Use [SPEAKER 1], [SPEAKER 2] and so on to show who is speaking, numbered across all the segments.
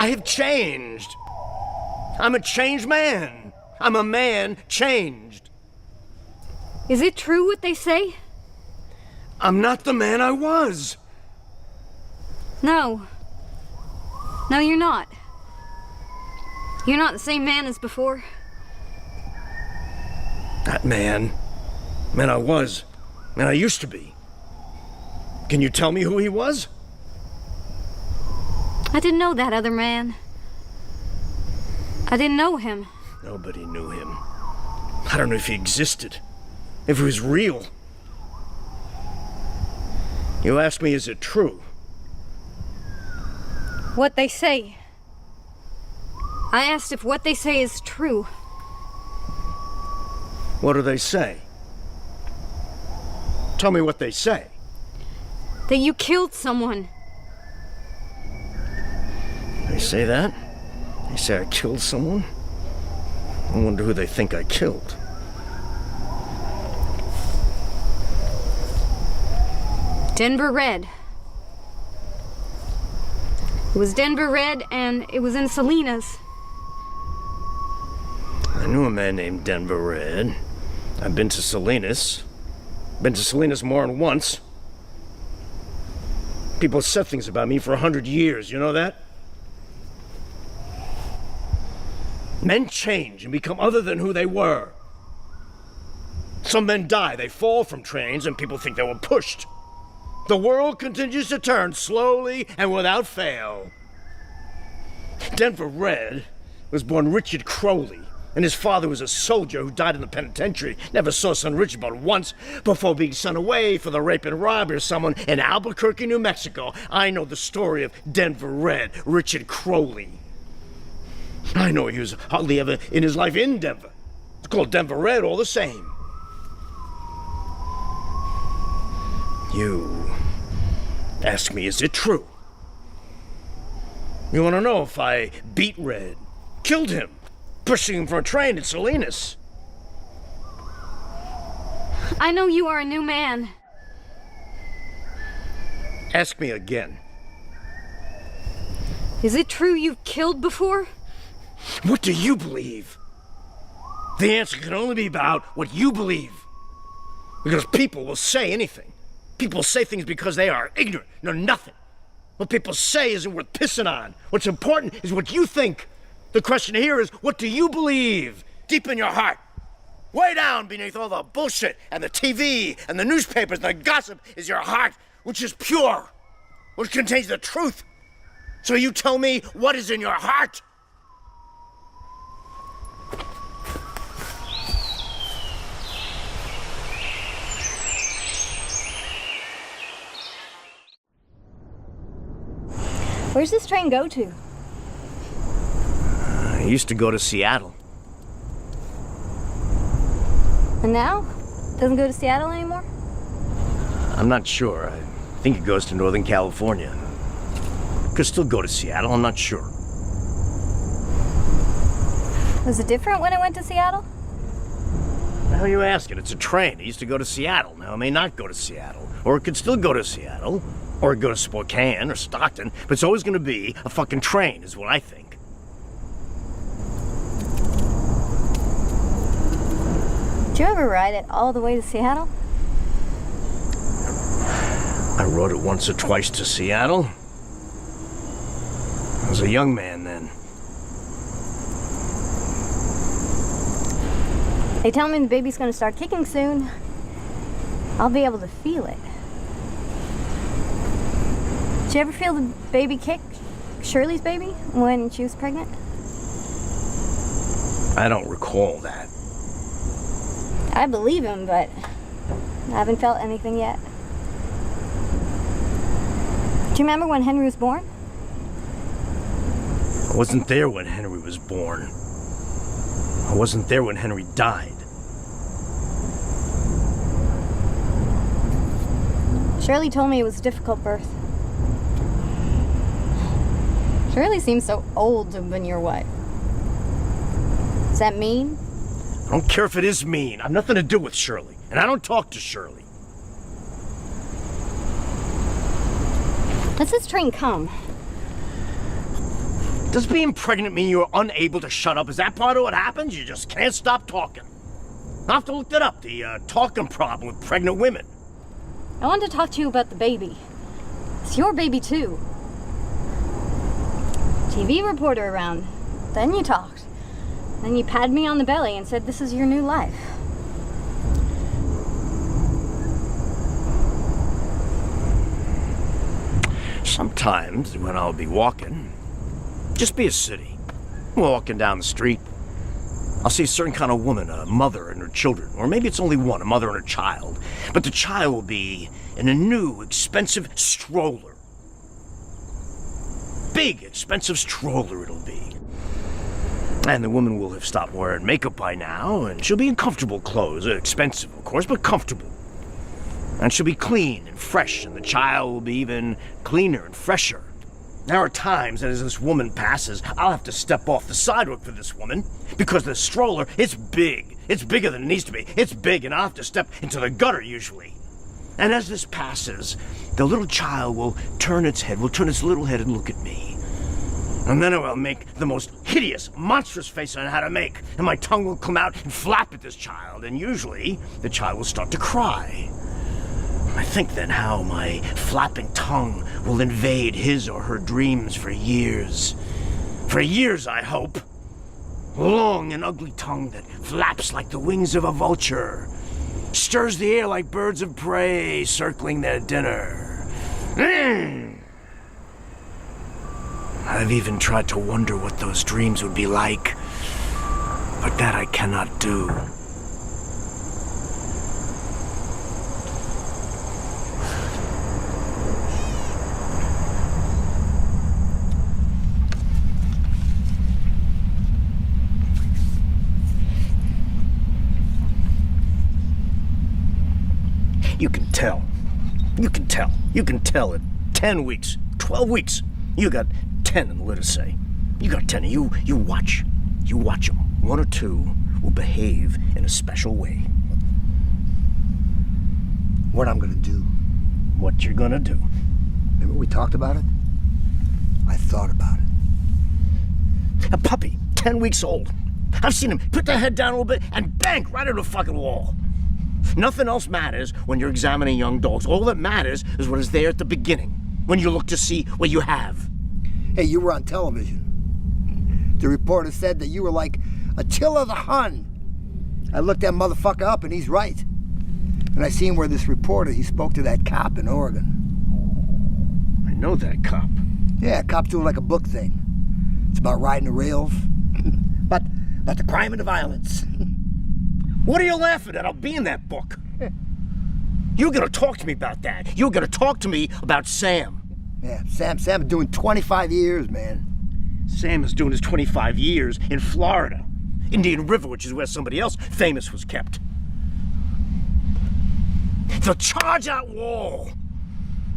[SPEAKER 1] I have changed. I'm a changed man. I'm a man changed.
[SPEAKER 2] Is it true what they say?
[SPEAKER 1] I'm not the man I was.
[SPEAKER 2] No. No, you're not. You're not the same man as before.
[SPEAKER 1] That man. Man I was. Man I used to be. Can you tell me who he was?
[SPEAKER 2] I didn't know that other man. I didn't know him.
[SPEAKER 1] Nobody knew him. I don't know if he existed. If he was real. You asked me, is it true?
[SPEAKER 2] What they say. I asked if what they say is true.
[SPEAKER 1] What do they say? Tell me what they say.
[SPEAKER 2] That you killed someone.
[SPEAKER 1] They say that? They say I killed someone? I wonder who they think I killed.
[SPEAKER 2] Denver Red. It was Denver Red, and it was in Salinas.
[SPEAKER 1] I knew a man named Denver Red. I've been to Salinas. Been to Salinas more than once. People have said things about me for 100 years, you know that? Men change and become other than who they were. Some men die, they fall from trains, and people think they were pushed. The world continues to turn slowly and without fail. Denver Red was born Richard Crowley, and his father was a soldier who died in the penitentiary. Never saw son Richard but once before being sent away for the rape and robbery of someone in Albuquerque, New Mexico. I know the story of Denver Red, Richard Crowley. I know he was hardly ever in his life in Denver. It's called Denver Red all the same. You ask me, is it true? You want to know if I beat Red, killed him, pushing him from a train in Salinas?
[SPEAKER 2] I know you are a new man.
[SPEAKER 1] Ask me again.
[SPEAKER 2] Is it true you've killed before?
[SPEAKER 1] What do you believe? The answer can only be about what you believe. Because people will say anything. People say things because they are ignorant, know nothing. What people say isn't worth pissing on. What's important is what you think. The question here is, what do you believe? Deep in your heart. Way down beneath all the bullshit and the TV and the newspapers and the gossip is your heart, which is pure, which contains the truth. So you tell me what is in your heart?
[SPEAKER 2] Where's this train go to?
[SPEAKER 1] I used to go to Seattle.
[SPEAKER 2] And now? Doesn't go to Seattle anymore?
[SPEAKER 1] I'm not sure. I think it goes to Northern California. Could still go to Seattle, I'm not sure.
[SPEAKER 2] Was it different when it went to Seattle?
[SPEAKER 1] The hell are you asking? It's a train. It used to go to Seattle. Now it may not go to Seattle. Or it could still go to Seattle. Or go to Spokane or Stockton. But it's always going to be a fucking train, is what I think.
[SPEAKER 2] Did you ever ride it all the way to Seattle?
[SPEAKER 1] I rode it once or twice to Seattle. I was a young man then.
[SPEAKER 2] They tell me the baby's gonna start kicking soon. I'll be able to feel it. Did you ever feel the baby kick? Shirley's baby? When she was pregnant?
[SPEAKER 1] I don't recall that.
[SPEAKER 2] I believe him, but I haven't felt anything yet. Do you remember when Henry was born?
[SPEAKER 1] I wasn't there when Henry was born. I wasn't there when Henry died.
[SPEAKER 2] Shirley told me it was a difficult birth. Shirley seems so old to have been your wife. Does that mean?
[SPEAKER 1] I don't care if it is mean. I've nothing to do with Shirley. And I don't talk to Shirley.
[SPEAKER 2] Let's this train come.
[SPEAKER 1] Does being pregnant mean you're unable to shut up? Is that part of what happens? You just can't stop talking. I'll have to look that up, the talking problem with pregnant women.
[SPEAKER 2] I wanted to talk to you about the baby. It's your baby, too. TV reporter around. Then you talked. Then you patted me on the belly and said this is your new life.
[SPEAKER 1] Sometimes when I'll be walking, just be a city, walking down the street, I'll see a certain kind of woman, a mother and her children, or maybe it's only one, a mother and a child, but the child will be in a new, expensive stroller. Big, expensive stroller it'll be. And the woman will have stopped wearing makeup by now, and she'll be in comfortable clothes, expensive of course, but comfortable. And she'll be clean and fresh, and the child will be even cleaner and fresher. There are times that as this woman passes, I'll have to step off the sidewalk for this woman, because the stroller, it's big. It's bigger than it needs to be. It's big, and I'll have to step into the gutter usually. And as this passes, the little child will turn its little head and look at me. And then I will make the most hideous, monstrous face I know how to make, and my tongue will come out and flap at this child, and usually the child will start to cry. I think then how my flapping tongue will invade his or her dreams for years. For years, I hope. Long and ugly tongue that flaps like the wings of a vulture, stirs the air like birds of prey circling their dinner. I've even tried to wonder what those dreams would be like, but that I cannot do. You can tell. You can tell at 10 weeks, 12 weeks. You got 10 in the litter, say. You got 10 of you. You watch them. One or two will behave in a special way.
[SPEAKER 3] What I'm gonna do.
[SPEAKER 1] What you're gonna do.
[SPEAKER 3] Remember we talked about it? I thought about it.
[SPEAKER 1] A puppy, 10 weeks old. I've seen him put their head down a little bit and bang right into a fucking wall. Nothing else matters when you're examining young dogs. All that matters is what is there at the beginning, when you look to see what you have.
[SPEAKER 3] Hey, you were on television. The reporter said that you were like Attila the Hun. I looked that motherfucker up and he's right. And I seen where this reporter, he spoke to that cop in Oregon.
[SPEAKER 1] I know that cop.
[SPEAKER 3] Yeah, cop's doing like a book thing. It's about riding the rails. but the crime and the violence.
[SPEAKER 1] What are you laughing at? I'll be in that book. You're gonna talk to me about that. You're gonna talk to me about Sam.
[SPEAKER 3] Yeah, Sam been doing 25 years, man.
[SPEAKER 1] Sam is doing his 25 years in Florida. Indian River, which is where somebody else famous was kept. They'll charge that wall.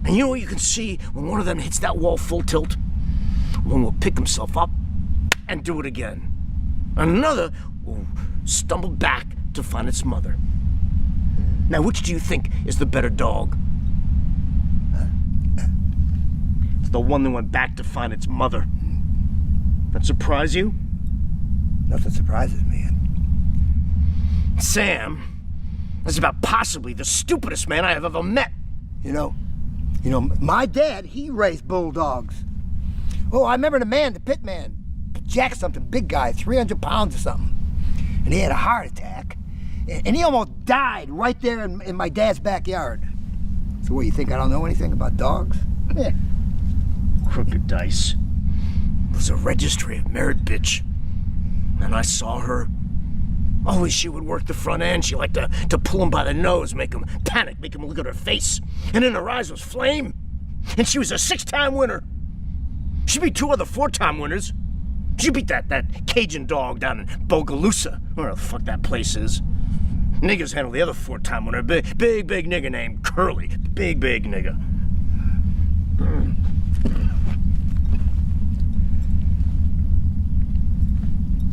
[SPEAKER 1] And you know what you can see when one of them hits that wall full tilt? One will pick himself up and do it again. Another will stumble back to find its mother. Now, which do you think is the better dog? It's the one that went back to find its mother. That surprise you?
[SPEAKER 3] Nothing surprises me.
[SPEAKER 1] Sam is about possibly the stupidest man I have ever met.
[SPEAKER 3] You know, my dad, he raised bulldogs. Oh, I remember the pit man, Jack something, big guy, 300 pounds or something. And he had a heart attack. And he almost died right there in my dad's backyard. So what, you think I don't know anything about dogs? Yeah.
[SPEAKER 1] Crooked Dice was a registry of merit bitch. And I saw her. Always she would work the front end. She liked to pull him by the nose, make him panic, make him look at her face. And in her eyes was flame. And she was a 6-time winner. She beat 2 other 4-time winners. She beat that Cajun dog down in Bogalusa, where the fuck that place is. Niggers handled the other 4-time winner, big nigger named Curly. Big nigger.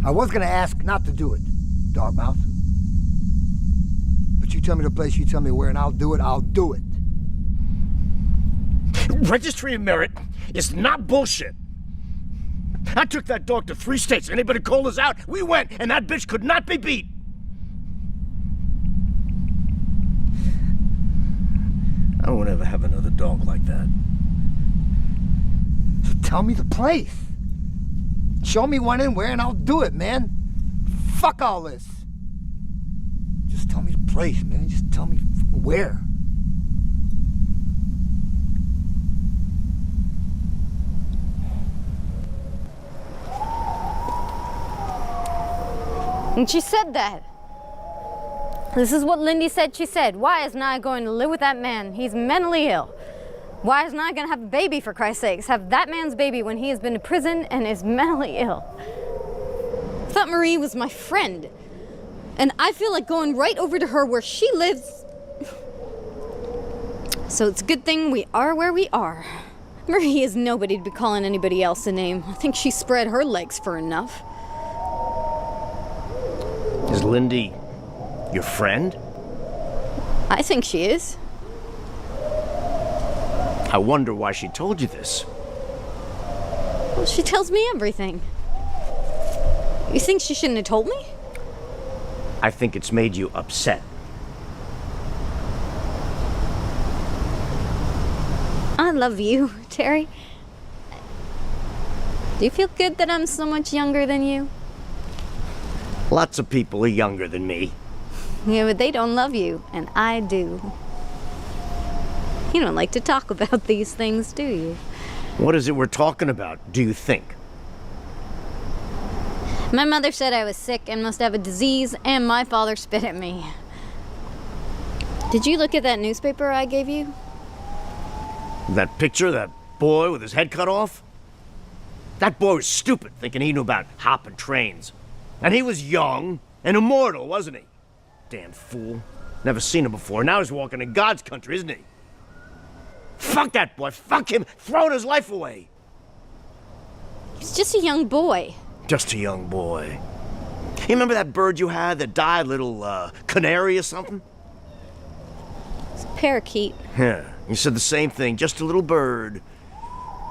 [SPEAKER 3] I was gonna ask not to do it, Dogmouth. But you tell me the place, you tell me where, and I'll do it.
[SPEAKER 1] Registry of Merit is not bullshit. I took that dog to 3 states. Anybody called us out, we went, and that bitch could not be beat. I won't ever have another dog like that.
[SPEAKER 3] So tell me the place. Show me when and where, and I'll do it, man. Fuck all this. Just tell me the place, man. Just tell me where.
[SPEAKER 2] And she said that. This is what Lindy said she said. Why is I going to live with that man? He's mentally ill. Why is I going to have a baby, for Christ's sakes? Have that man's baby when he has been to prison and is mentally ill. I thought Marie was my friend. And I feel like going right over to her where she lives. So it's a good thing we are where we are. Marie is nobody to be calling anybody else a name. I think she spread her legs for enough.
[SPEAKER 1] Is Lindy your friend?
[SPEAKER 2] I think she is.
[SPEAKER 1] I wonder why she told you this.
[SPEAKER 2] Well, she tells me everything. You think she shouldn't have told me?
[SPEAKER 1] I think it's made you upset.
[SPEAKER 2] I love you, Terry. Do you feel good that I'm so much younger than you?
[SPEAKER 1] Lots of people are younger than me.
[SPEAKER 2] Yeah, but they don't love you, and I do. You don't like to talk about these things, do you?
[SPEAKER 1] What is it we're talking about, do you think?
[SPEAKER 2] My mother said I was sick and must have a disease, and my father spit at me. Did you look at that newspaper I gave you?
[SPEAKER 1] That picture, that boy with his head cut off? That boy was stupid, thinking he knew about hopping trains. And he was young and immortal, wasn't he? Damn fool. Never seen him before. Now he's walking in God's country, isn't he? Fuck that boy. Fuck him. Throwing his life away.
[SPEAKER 2] He's just a young boy.
[SPEAKER 1] Just a young boy. You remember that bird you had that died, little canary or something?
[SPEAKER 2] It's a parakeet.
[SPEAKER 1] Yeah, you said the same thing. Just a little bird.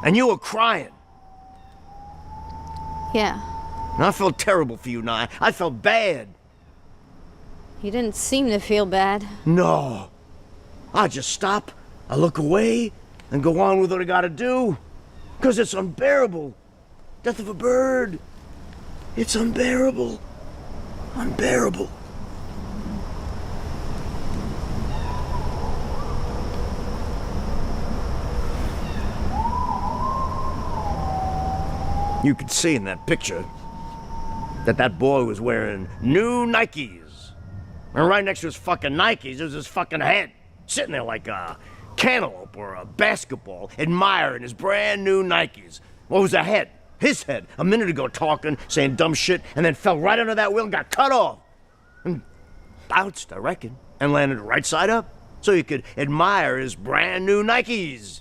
[SPEAKER 1] And you were crying.
[SPEAKER 2] Yeah.
[SPEAKER 1] And I felt terrible for you, Nye. I felt bad.
[SPEAKER 2] You didn't seem to feel bad.
[SPEAKER 1] No. I just stop, I look away, and go on with what I gotta do. 'Cause it's unbearable. Death of a bird. It's unbearable. Unbearable. You could see in that picture that boy was wearing new Nikes. And right next to his fucking Nikes, there was his fucking head, sitting there like a cantaloupe or a basketball, admiring his brand new Nikes. What was the head? His head, a minute ago talking, saying dumb shit, and then fell right under that wheel and got cut off. And bounced, I reckon, and landed right side up, so you could admire his brand new Nikes.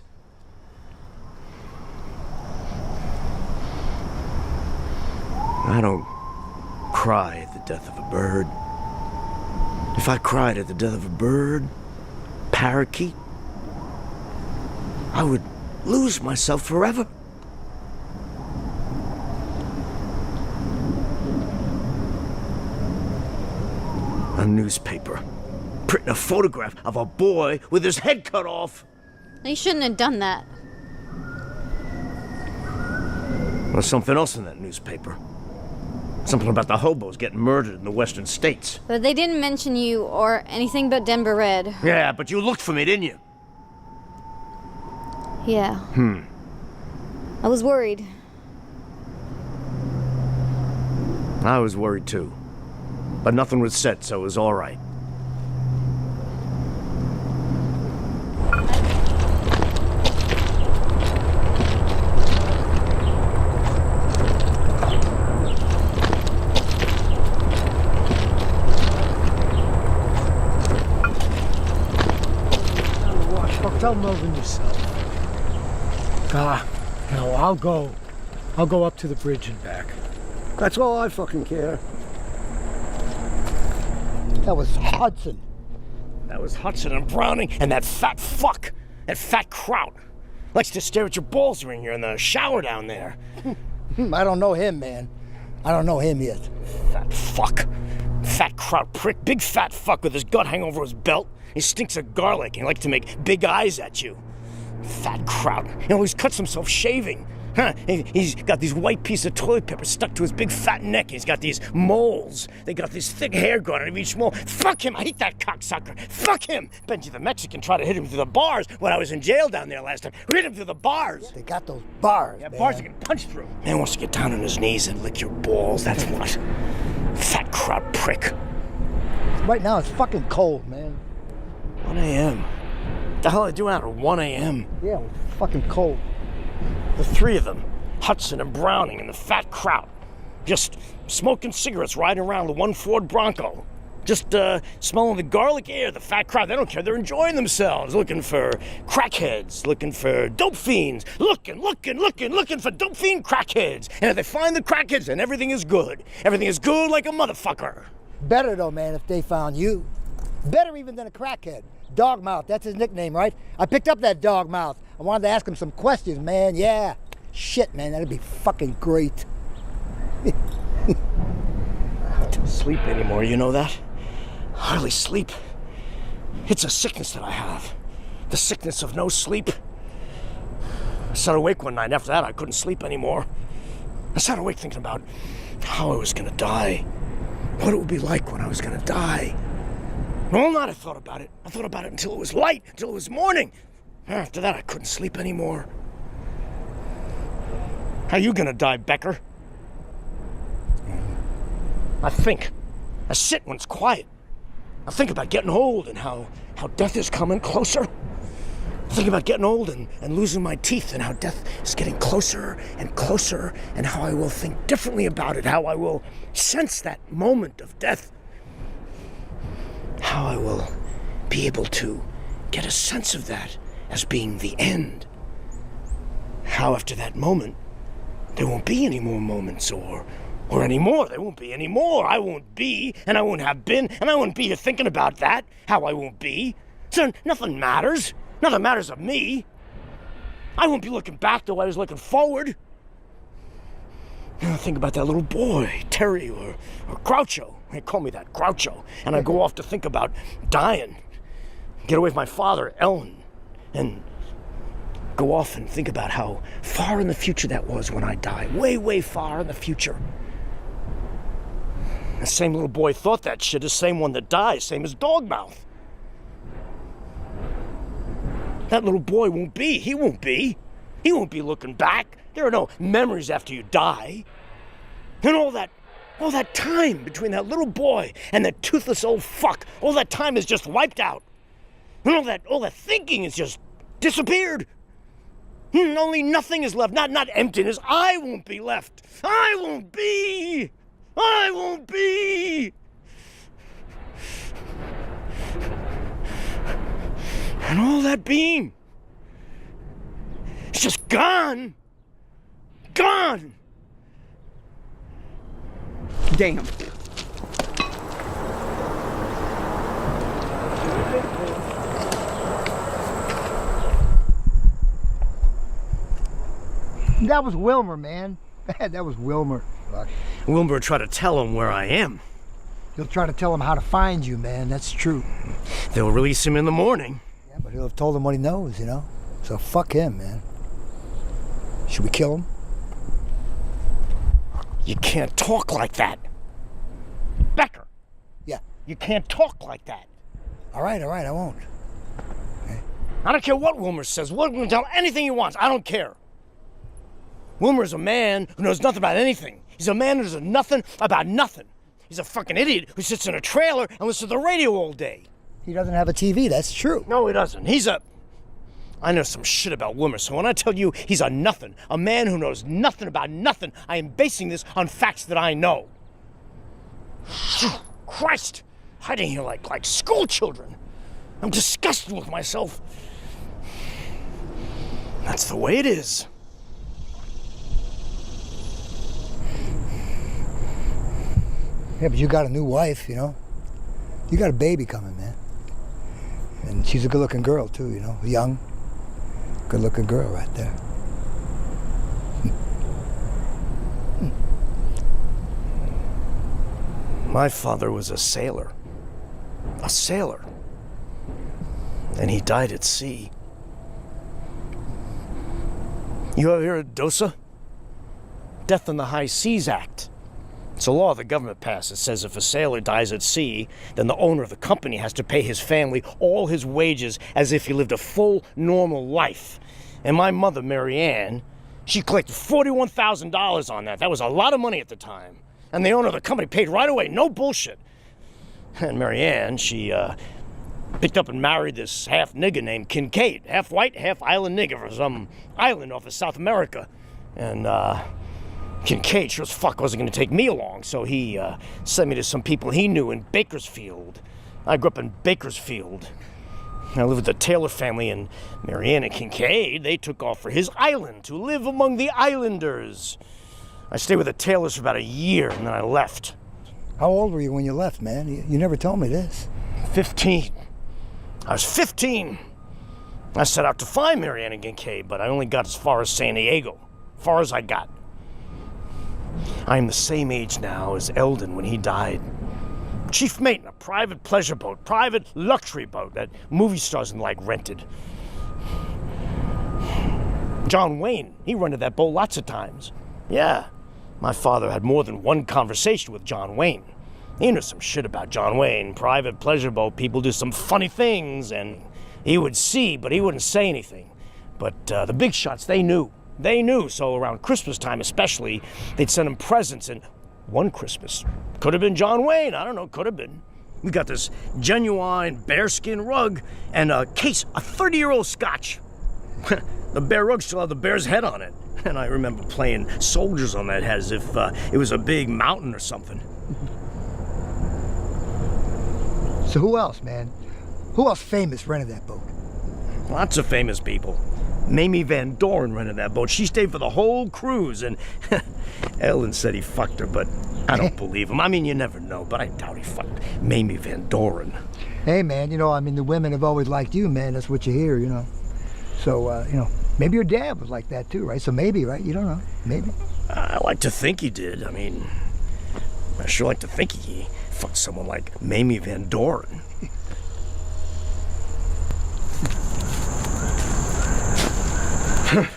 [SPEAKER 1] I don't cry at the death of a bird. If I cried at the death of a bird, parakeet, I would lose myself forever. A newspaper printing a photograph of a boy with his head cut off.
[SPEAKER 2] They shouldn't have done that.
[SPEAKER 1] There's something else in that newspaper. Something about the hobos getting murdered in the western states.
[SPEAKER 2] But they didn't mention you or anything but Denver Red.
[SPEAKER 1] Yeah, but you looked for me, didn't you?
[SPEAKER 2] Yeah. I was worried.
[SPEAKER 1] I was worried too. But nothing was said, so it was all right.
[SPEAKER 4] Tell Melvin yourself. No, I'll go up to the bridge and back.
[SPEAKER 5] That's all I fucking care.
[SPEAKER 3] That was Hudson.
[SPEAKER 1] That was Hudson and Browning and that fat fuck. That fat kraut. Likes to stare at your balls when you're in the shower down there.
[SPEAKER 3] I don't know him, man. I don't know him yet.
[SPEAKER 1] Fat fuck. Fat kraut prick. Big fat fuck with his gut hanging over his belt. He stinks of garlic and he likes to make big eyes at you. Fat kraut. He always cuts himself shaving. Huh? He's got these white pieces of toilet paper stuck to his big fat neck. He's got these moles. They got this thick hair growing out of each mole. Fuck him. I hate that cocksucker. Fuck him. Benji the Mexican tried to hit him through the bars when I was in jail down there last time. Hit him through the bars.
[SPEAKER 3] They got those bars,
[SPEAKER 1] Yeah,
[SPEAKER 3] man.
[SPEAKER 1] bars you can punch through. Man wants to get down on his knees and lick your balls. That's what. Fat kraut prick.
[SPEAKER 3] Right now, it's fucking cold, man.
[SPEAKER 1] 1 a.m. What the hell I do out at 1 a.m.?
[SPEAKER 3] Yeah, it's fucking cold.
[SPEAKER 1] The three of them, Hudson and Browning and the fat kraut, just smoking cigarettes riding around the one Ford Bronco. Just smelling the garlic air, the fat kraut. They don't care. They're enjoying themselves, looking for crackheads, looking for dope fiends, looking for dope fiend crackheads. And if they find the crackheads, then everything is good. Everything is good like a motherfucker.
[SPEAKER 3] Better though, man, if they found you. Better even than a crackhead. Dogmouth, that's his nickname, right? I picked up that Dogmouth. I wanted to ask him some questions, man. Yeah. Shit, man, that'd be fucking great.
[SPEAKER 1] I don't sleep anymore, you know that? Hardly sleep. It's a sickness that I have. The sickness of no sleep. I sat awake one night, and after that I couldn't sleep anymore. I sat awake thinking about how I was gonna die. What it would be like when I was gonna die. And all night I thought about it. I thought about it until it was light, until it was morning. After that I couldn't sleep anymore. How you gonna die, Becker? I think. I sit when it's quiet. I think about getting old and how death is coming closer. I think about getting old and losing my teeth and how death is getting closer and closer and how I will think differently about it, how I will sense that moment of death, how I will be able to get a sense of that as being the end. How after that moment, there won't be any more moments or anymore. There won't be any more. I won't be, and I won't have been, and I won't be here thinking about that, how I won't be. So nothing matters. Nothing matters of me. I won't be looking back the way I was looking forward. I think about that little boy, Terry or Groucho. They call me that, Groucho. And I go off to think about dying. Get away from my father, Ellen. And go off and think about how far in the future that was when I die. Way, way far in the future. The same little boy thought that shit, the same one that dies, same as Dogmouth. That little boy won't be. He won't be. He won't be looking back. There are no memories after you die. And all that time between that little boy and that toothless old fuck, all that time is just wiped out. And all that thinking is just disappeared. And only nothing is left. Not emptiness. I won't be left. I won't be. I won't be. And all that being, it's just gone. Gone.
[SPEAKER 6] Damn.
[SPEAKER 3] That was Wilmer, man. That was Wilmer.
[SPEAKER 1] Wilbur tried to tell him where I am.
[SPEAKER 3] He'll try to tell him how to find you, man. That's true.
[SPEAKER 1] They'll release him in the morning.
[SPEAKER 3] Yeah, but he'll have told him what he knows, you know? So fuck him, man. Should we kill him?
[SPEAKER 1] You can't talk like that. Becker.
[SPEAKER 3] Yeah.
[SPEAKER 1] You can't talk like that.
[SPEAKER 3] All right, I won't. Okay.
[SPEAKER 1] I don't care what Wilmer says. Wilmer can tell anything he wants. I don't care. Wilmer's a man who knows nothing about anything. He's a man who knows nothing about nothing. He's a fucking idiot who sits in a trailer and listens to the radio all day.
[SPEAKER 3] He doesn't have a TV, that's true.
[SPEAKER 1] No, he doesn't. I know some shit about Wilmer, so when I tell you he's a nothing, a man who knows nothing about nothing, I am basing this on facts that I know. Christ! Hiding here like school children. I'm disgusted with myself. That's the way it is.
[SPEAKER 3] Yeah, but you got a new wife, you know? You got a baby coming, man. And she's a good-looking girl, too, you know? Young, good-looking girl right there.
[SPEAKER 1] My father was a sailor. A sailor. And he died at sea. You ever hear of DOSA? Death on the High Seas Act. It's a law the government passed that says if a sailor dies at sea, then the owner of the company has to pay his family all his wages as if he lived a full, normal life. And my mother, Mary Ann, she collected $41,000 on that. That was a lot of money at the time. And the owner of the company paid right away, no bullshit. And Mary Ann, she picked up and married this half nigger named Kincaid, half white, half island nigger from some island off of South America. And Kincaid sure as fuck wasn't going to take me along, so he sent me to some people he knew in Bakersfield. I grew up in Bakersfield. I lived with the Taylor family, and Mary Ann and Kincaid, they took off for his island to live among the islanders. I stayed with the Taylors for about a year, and then I left.
[SPEAKER 3] How old were you when you left, man? You never told me this.
[SPEAKER 1] 15. I was 15. I set out to find Mary Ann and Kincaid, but I only got as far as San Diego. Far as I got. I am the same age now as Eldon when he died. Chief mate in a private pleasure boat, private luxury boat that movie stars and like rented. John Wayne, he rented that boat lots of times. Yeah, my father had more than one conversation with John Wayne. He knew some shit about John Wayne. Private pleasure boat people do some funny things, and he would see, but he wouldn't say anything. But the big shots, they knew. They knew, so around Christmas time especially, they'd send him presents, and one Christmas, could have been John Wayne, I don't know, could have been. We got this genuine bearskin rug and a case of 30-year-old scotch. The bear rug still had the bear's head on it, and I remember playing soldiers on that head as if it was a big mountain or something.
[SPEAKER 3] So who else, man? Who else famous rented that boat?
[SPEAKER 1] Lots of famous people. Mamie Van Doren rented that boat. She stayed for the whole cruise, and Ellen said he fucked her, but I don't believe him. I mean, you never know, but I doubt he fucked Mamie Van Doren.
[SPEAKER 3] Hey, man, the women have always liked you, man. That's what you hear, So, maybe your dad was like that too, right? So maybe, right? You don't know. Maybe.
[SPEAKER 1] I like to think he did. I mean, I sure like to think he fucked someone like Mamie Van Doren. Fuck.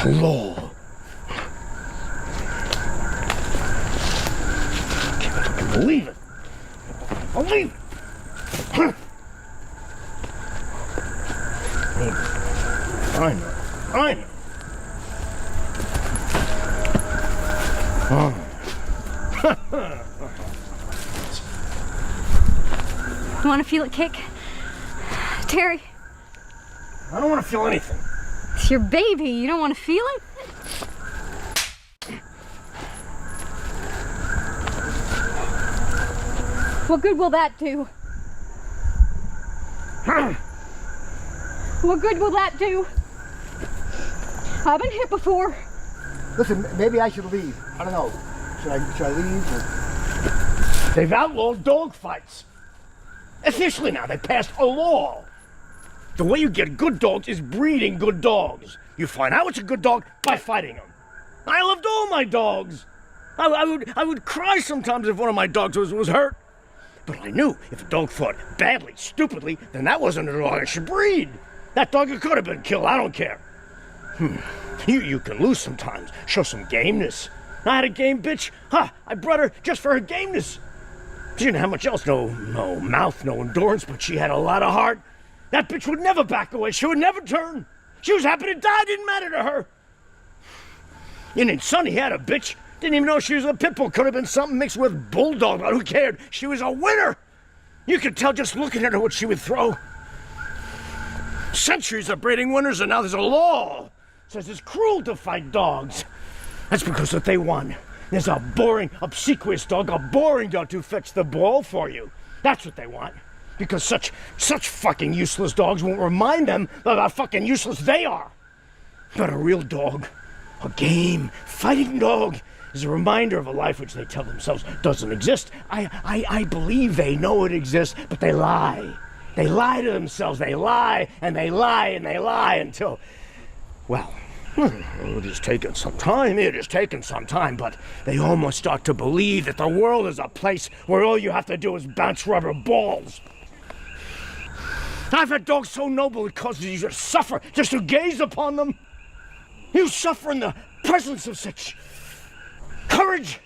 [SPEAKER 1] Lord. I can't fucking believe it. Believe it. I know.
[SPEAKER 2] You want to feel it kick? Terry?
[SPEAKER 1] I don't want to feel anything.
[SPEAKER 2] It's your baby. You don't want to feel it? What good will that do? What good will that do? I've been hit before.
[SPEAKER 3] Listen, maybe I should leave. I don't know. Should I leave? Or...
[SPEAKER 1] They've outlawed dog fights. Officially now, they passed a law. The way you get good dogs is breeding good dogs. You find out what's a good dog by fighting them. I loved all my dogs. I would cry sometimes if one of my dogs was hurt. But I knew if a dog fought badly, stupidly, then that wasn't a dog I should breed. That dog could have been killed, I don't care. You can lose sometimes, show some gameness. I had a game bitch, I brought her just for her gameness. She didn't have much else, no mouth, no endurance, but she had a lot of heart. That bitch would never back away, she would never turn. She was happy to die, didn't matter to her. And Sonny had a bitch, didn't even know she was a pit bull, could have been something mixed with bulldog, but who cared? She was a winner. You could tell just looking at her what she would throw. Centuries of breeding winners, and now there's a law. Says it's cruel to fight dogs. That's because what they want. There's a boring, obsequious dog, a boring dog to fetch the ball for you. That's what they want. Because such fucking useless dogs won't remind them of how fucking useless they are. But a real dog, A game, fighting dog, is a reminder of a life which they tell themselves doesn't exist. I believe they know it exists, but they lie. They lie to themselves. They lie, and they lie, and they lie until, well, it has taken some time. It has taken some time, but they almost start to believe that the world is a place where all you have to do is bounce rubber balls. I've had dogs so noble it causes you to suffer just to gaze upon them. You suffer in the presence of such courage.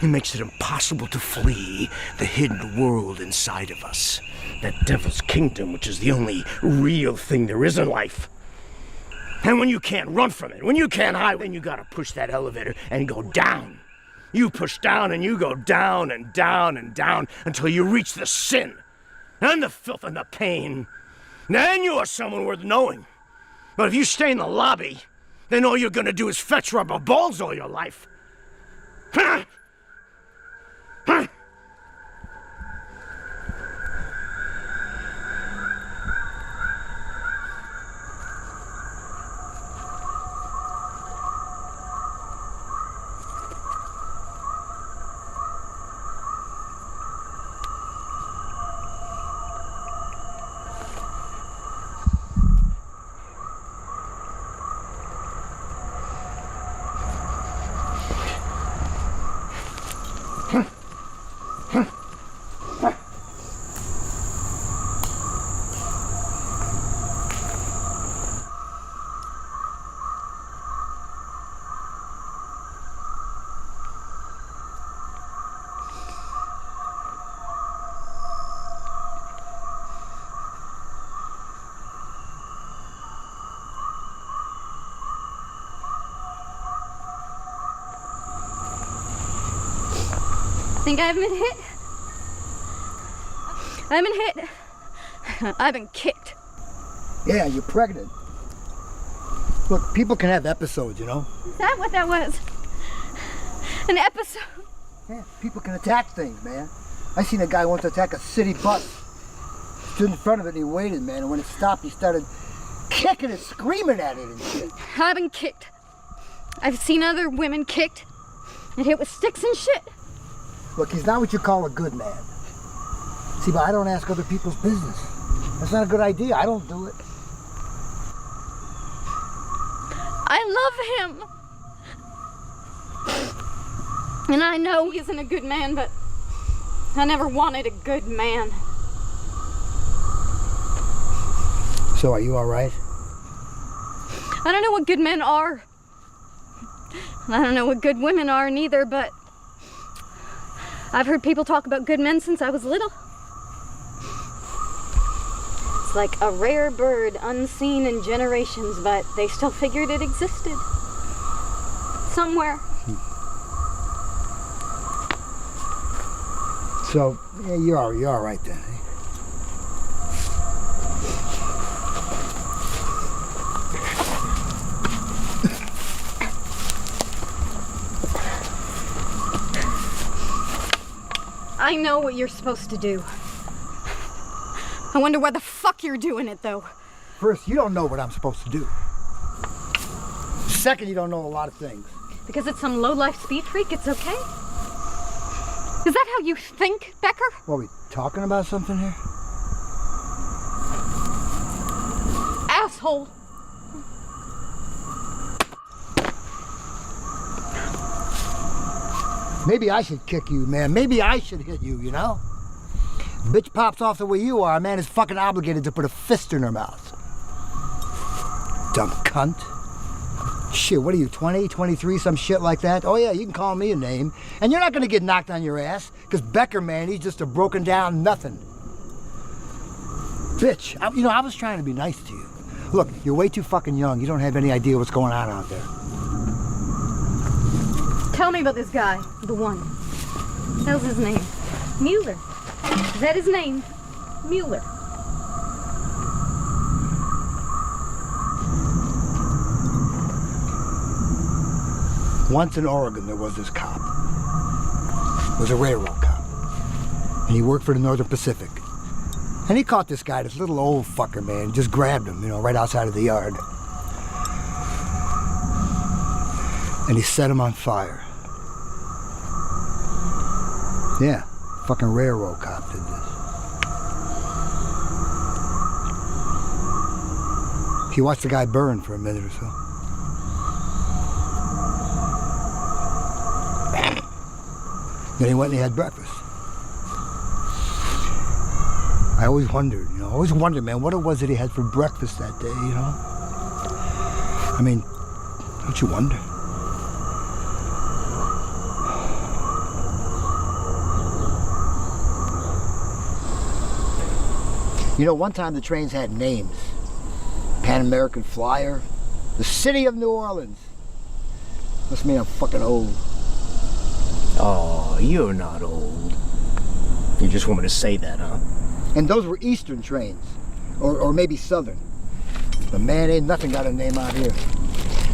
[SPEAKER 1] It makes it impossible to flee the hidden world inside of us. That devil's kingdom, which is the only real thing there is in life. And when you can't run from it, when you can't hide, then you gotta push that elevator and go down. You push down and you go down and down and down until you reach the sin and the filth and the pain. Then you are someone worth knowing. But if you stay in the lobby, then all you're gonna do is fetch rubber balls all your life.
[SPEAKER 2] Think I've been hit? I've been hit. I've been kicked.
[SPEAKER 3] Yeah, you're pregnant. Look, people can have episodes, you know?
[SPEAKER 2] Is that what that was? An episode?
[SPEAKER 3] Yeah, people can attack things, man. I seen a guy once attack a city bus. Stood in front of it and he waited, man, and when it stopped, he started kicking and screaming at it and shit.
[SPEAKER 2] I've been kicked. I've seen other women kicked and hit with sticks and shit.
[SPEAKER 3] Look, he's not what you call a good man. See, but I don't ask other people's business. That's not a good idea. I don't do it.
[SPEAKER 2] I love him. And I know he isn't a good man, but I never wanted a good man.
[SPEAKER 3] So are you all right?
[SPEAKER 2] I don't know what good men are. I don't know what good women are neither, but I've heard people talk about good men since I was little. It's like a rare bird, unseen in generations, but they still figured it existed. Somewhere.
[SPEAKER 3] So, yeah, you're all right then, eh?
[SPEAKER 2] I know what you're supposed to do. I wonder why the fuck you're doing it, though.
[SPEAKER 3] First, you don't know what I'm supposed to do. Second, you don't know a lot of things.
[SPEAKER 2] Because it's some low-life speed freak, it's okay? Is that how you think, Becker?
[SPEAKER 3] What, are we talking about something here?
[SPEAKER 2] Asshole!
[SPEAKER 3] Maybe I should kick you, man. Maybe I should hit you, you know? Bitch pops off the way you are, a man is fucking obligated to put a fist in her mouth. Dumb cunt. Shit, what are you, 20, 23, some shit like that? Oh yeah, you can call me a name. And you're not gonna get knocked on your ass, because Becker, man, he's just a broken down nothing. Bitch, I was trying to be nice to you. Look, you're way too fucking young. You don't have any idea what's going on out there.
[SPEAKER 2] Tell me about this guy, the one. How's his name? Mueller. Is that his name? Mueller.
[SPEAKER 3] Once in Oregon, there was this cop. He was a railroad cop. And he worked for the Northern Pacific. And he caught this guy, this little old fucker, man, just grabbed him, right outside of the yard. and he set him on fire. Yeah, fucking railroad cop did this. He watched the guy burn for a minute or so. Then he went and he had breakfast. I always wondered, man, what it was that he had for breakfast that day, I mean, don't you wonder? One time the trains had names. Pan American Flyer, the City of New Orleans. Must mean I'm fucking old.
[SPEAKER 1] Oh, you're not old. You just want me to say that, huh?
[SPEAKER 3] And those were Eastern trains, or maybe Southern. But man, ain't nothing got a name out here.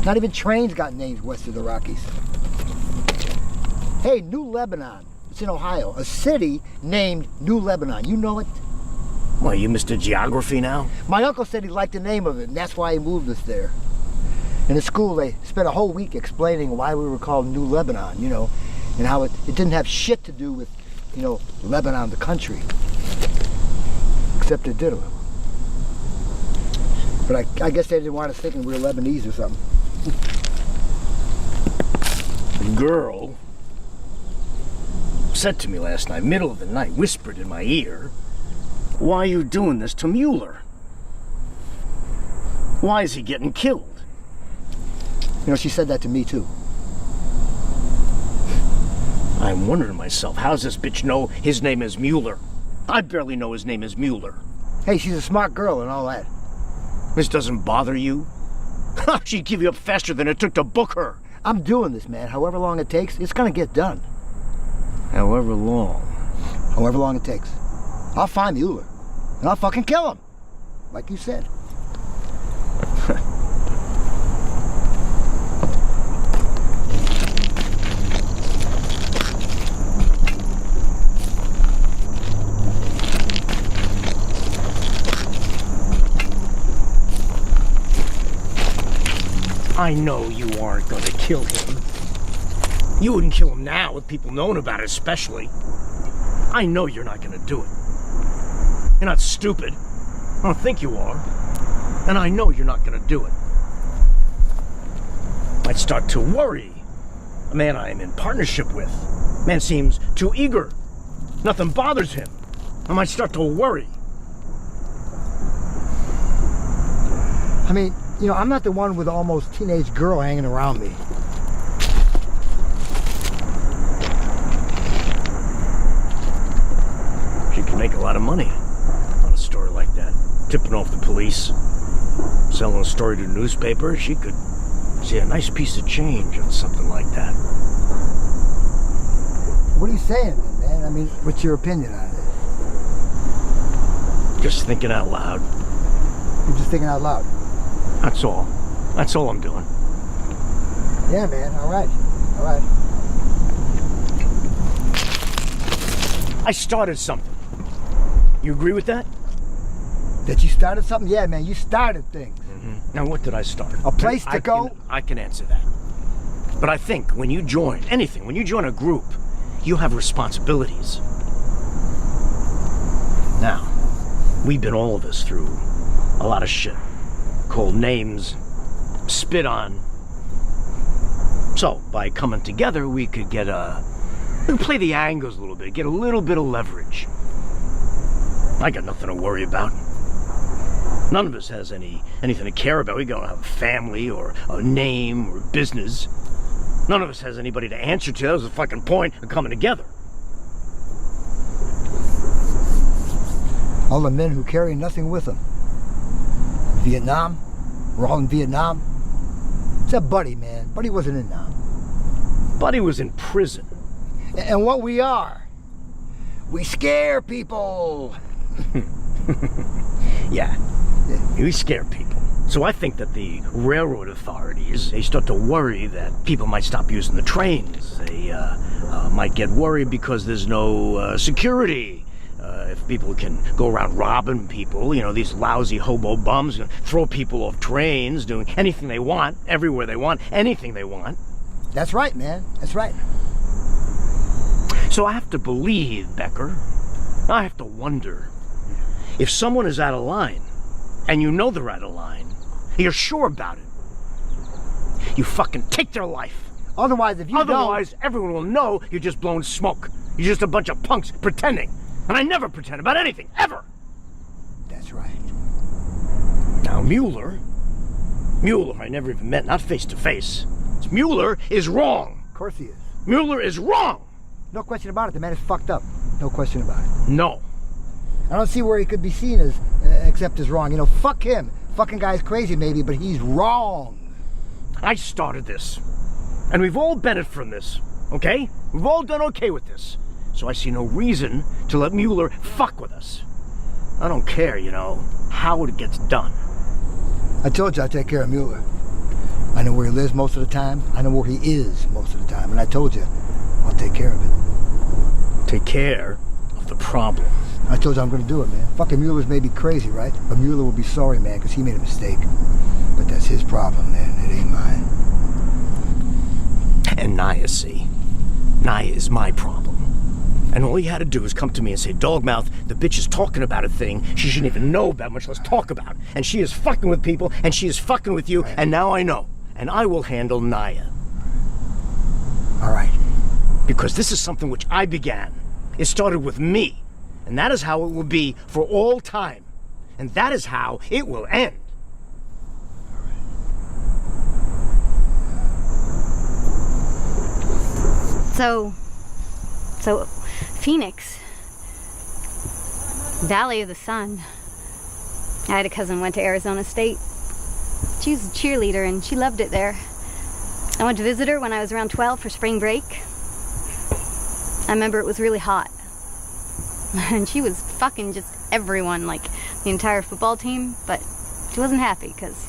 [SPEAKER 3] Not even trains got names west of the Rockies. Hey, New Lebanon. It's in Ohio. A city named New Lebanon. You know it?
[SPEAKER 1] Well, you Mr. Geography now?
[SPEAKER 3] My uncle said he liked the name of it, and that's why he moved us there. And at school, they spent a whole week explaining why we were called New Lebanon, and how it didn't have shit to do with, Lebanon, the country. Except it did a little. But I guess they didn't want us thinking we were Lebanese or something.
[SPEAKER 1] The girl said to me last night, middle of the night, whispered in my ear, "Why are you doing this to Mueller? Why is he getting killed?"
[SPEAKER 3] She said that to me too.
[SPEAKER 1] I'm wondering to myself, how does this bitch know his name is Mueller? I barely know his name is Mueller.
[SPEAKER 3] Hey, she's a smart girl and all that.
[SPEAKER 1] This doesn't bother you? She'd give you up faster than it took to book her.
[SPEAKER 3] I'm doing this, man. However long it takes, it's gonna get done.
[SPEAKER 1] However long?
[SPEAKER 3] However long it takes. I'll find Mueller, and I'll fucking kill him, like you said.
[SPEAKER 1] I know you aren't gonna kill him. You wouldn't kill him now with people knowing about it, especially. I know you're not gonna do it. You're not stupid. I don't think you are. And I know you're not gonna do it. I'd start to worry. A man I am in partnership with. Man seems too eager. Nothing bothers him. I might start to worry.
[SPEAKER 3] I mean, I'm not the one with an almost teenage girl hanging around me.
[SPEAKER 1] She could make a lot of money on a story like that. Tipping off the police, selling a story to a newspaper. She could see a nice piece of change on something like that.
[SPEAKER 3] What are you saying then, man? I mean, what's your opinion on it?
[SPEAKER 1] Just thinking out loud.
[SPEAKER 3] You're just thinking out loud?
[SPEAKER 1] That's all. That's all I'm doing.
[SPEAKER 3] Yeah, man. All right. All right.
[SPEAKER 1] I started something. You agree with that?
[SPEAKER 3] That you started something? Yeah, man. You started things.
[SPEAKER 1] Mm-hmm. Now, what did I start?
[SPEAKER 3] A place to go?
[SPEAKER 1] I can answer that. But I think when you join anything, when you join a group, you have responsibilities. Now, we've been all of us through a lot of shit. Called names, spit on. So, by coming together, we could we could play the angles a little bit, get a little bit of leverage. I got nothing to worry about. None of us has anything to care about. We don't have a family or a name or business. None of us has anybody to answer to. That was the fucking point of coming together.
[SPEAKER 3] All the men who carry nothing with them. Vietnam? We're all in Vietnam? Except Buddy, man. Buddy wasn't in Nam.
[SPEAKER 1] Buddy was in prison.
[SPEAKER 3] And what we are, we scare people.
[SPEAKER 1] Yeah, we scare people. So I think that the railroad authorities, they start to worry that people might stop using the trains. They might get worried because there's no security. If people can go around robbing people, these lousy hobo bums throw people off trains, doing anything they want, everywhere they want, anything they want.
[SPEAKER 3] That's right, man. That's right.
[SPEAKER 1] So I have to believe, Becker. I have to wonder. If someone is out of line, and you know they're out of line, you're sure about it, you fucking take their life.
[SPEAKER 3] Otherwise, if you
[SPEAKER 1] Otherwise, everyone will know you're just blowing smoke. You're just a bunch of punks pretending. And I never pretend about anything, ever.
[SPEAKER 3] That's right.
[SPEAKER 1] Now, Mueller, I never even met, not face to face. Mueller is wrong.
[SPEAKER 3] Of course he is.
[SPEAKER 1] Mueller is wrong.
[SPEAKER 3] No question about it. The man is fucked up. No question about it.
[SPEAKER 1] No.
[SPEAKER 3] I don't see where he could be seen as, except as wrong. You know, fuck him. Fucking guy's crazy maybe, but he's wrong.
[SPEAKER 1] I started this. And we've all benefited from this, okay? We've all done okay with this. So I see no reason to let Mueller fuck with us. I don't care, you know, how it gets done.
[SPEAKER 3] I told you I'd take care of Mueller. I know where he lives most of the time. I know where he is most of the time. And I told you, I'll take care of it.
[SPEAKER 1] Take care of the problem.
[SPEAKER 3] I told you I'm going to do it, man. Fucking Mueller's may be crazy, right? But Mueller will be sorry, man, because he made a mistake. But that's his problem, man. It ain't mine.
[SPEAKER 1] And Naya, see? Naya is my problem. And all he had to do is come to me and say, Dogmouth, the bitch is talking about a thing she shouldn't even know about, much less talk about. And she is fucking with people, and she is fucking with you, and now I know. And I will handle Naya.
[SPEAKER 3] All right.
[SPEAKER 1] Because this is something which I began. It started with me. And that is how it will be for all time. And that is how it will end.
[SPEAKER 2] So, Phoenix, Valley of the Sun. I had a cousin who went to Arizona State. She was a cheerleader and she loved it there. I went to visit her when I was around 12 for spring break. I remember it was really hot. And she was fucking just everyone, like the entire football team, but she wasn't happy because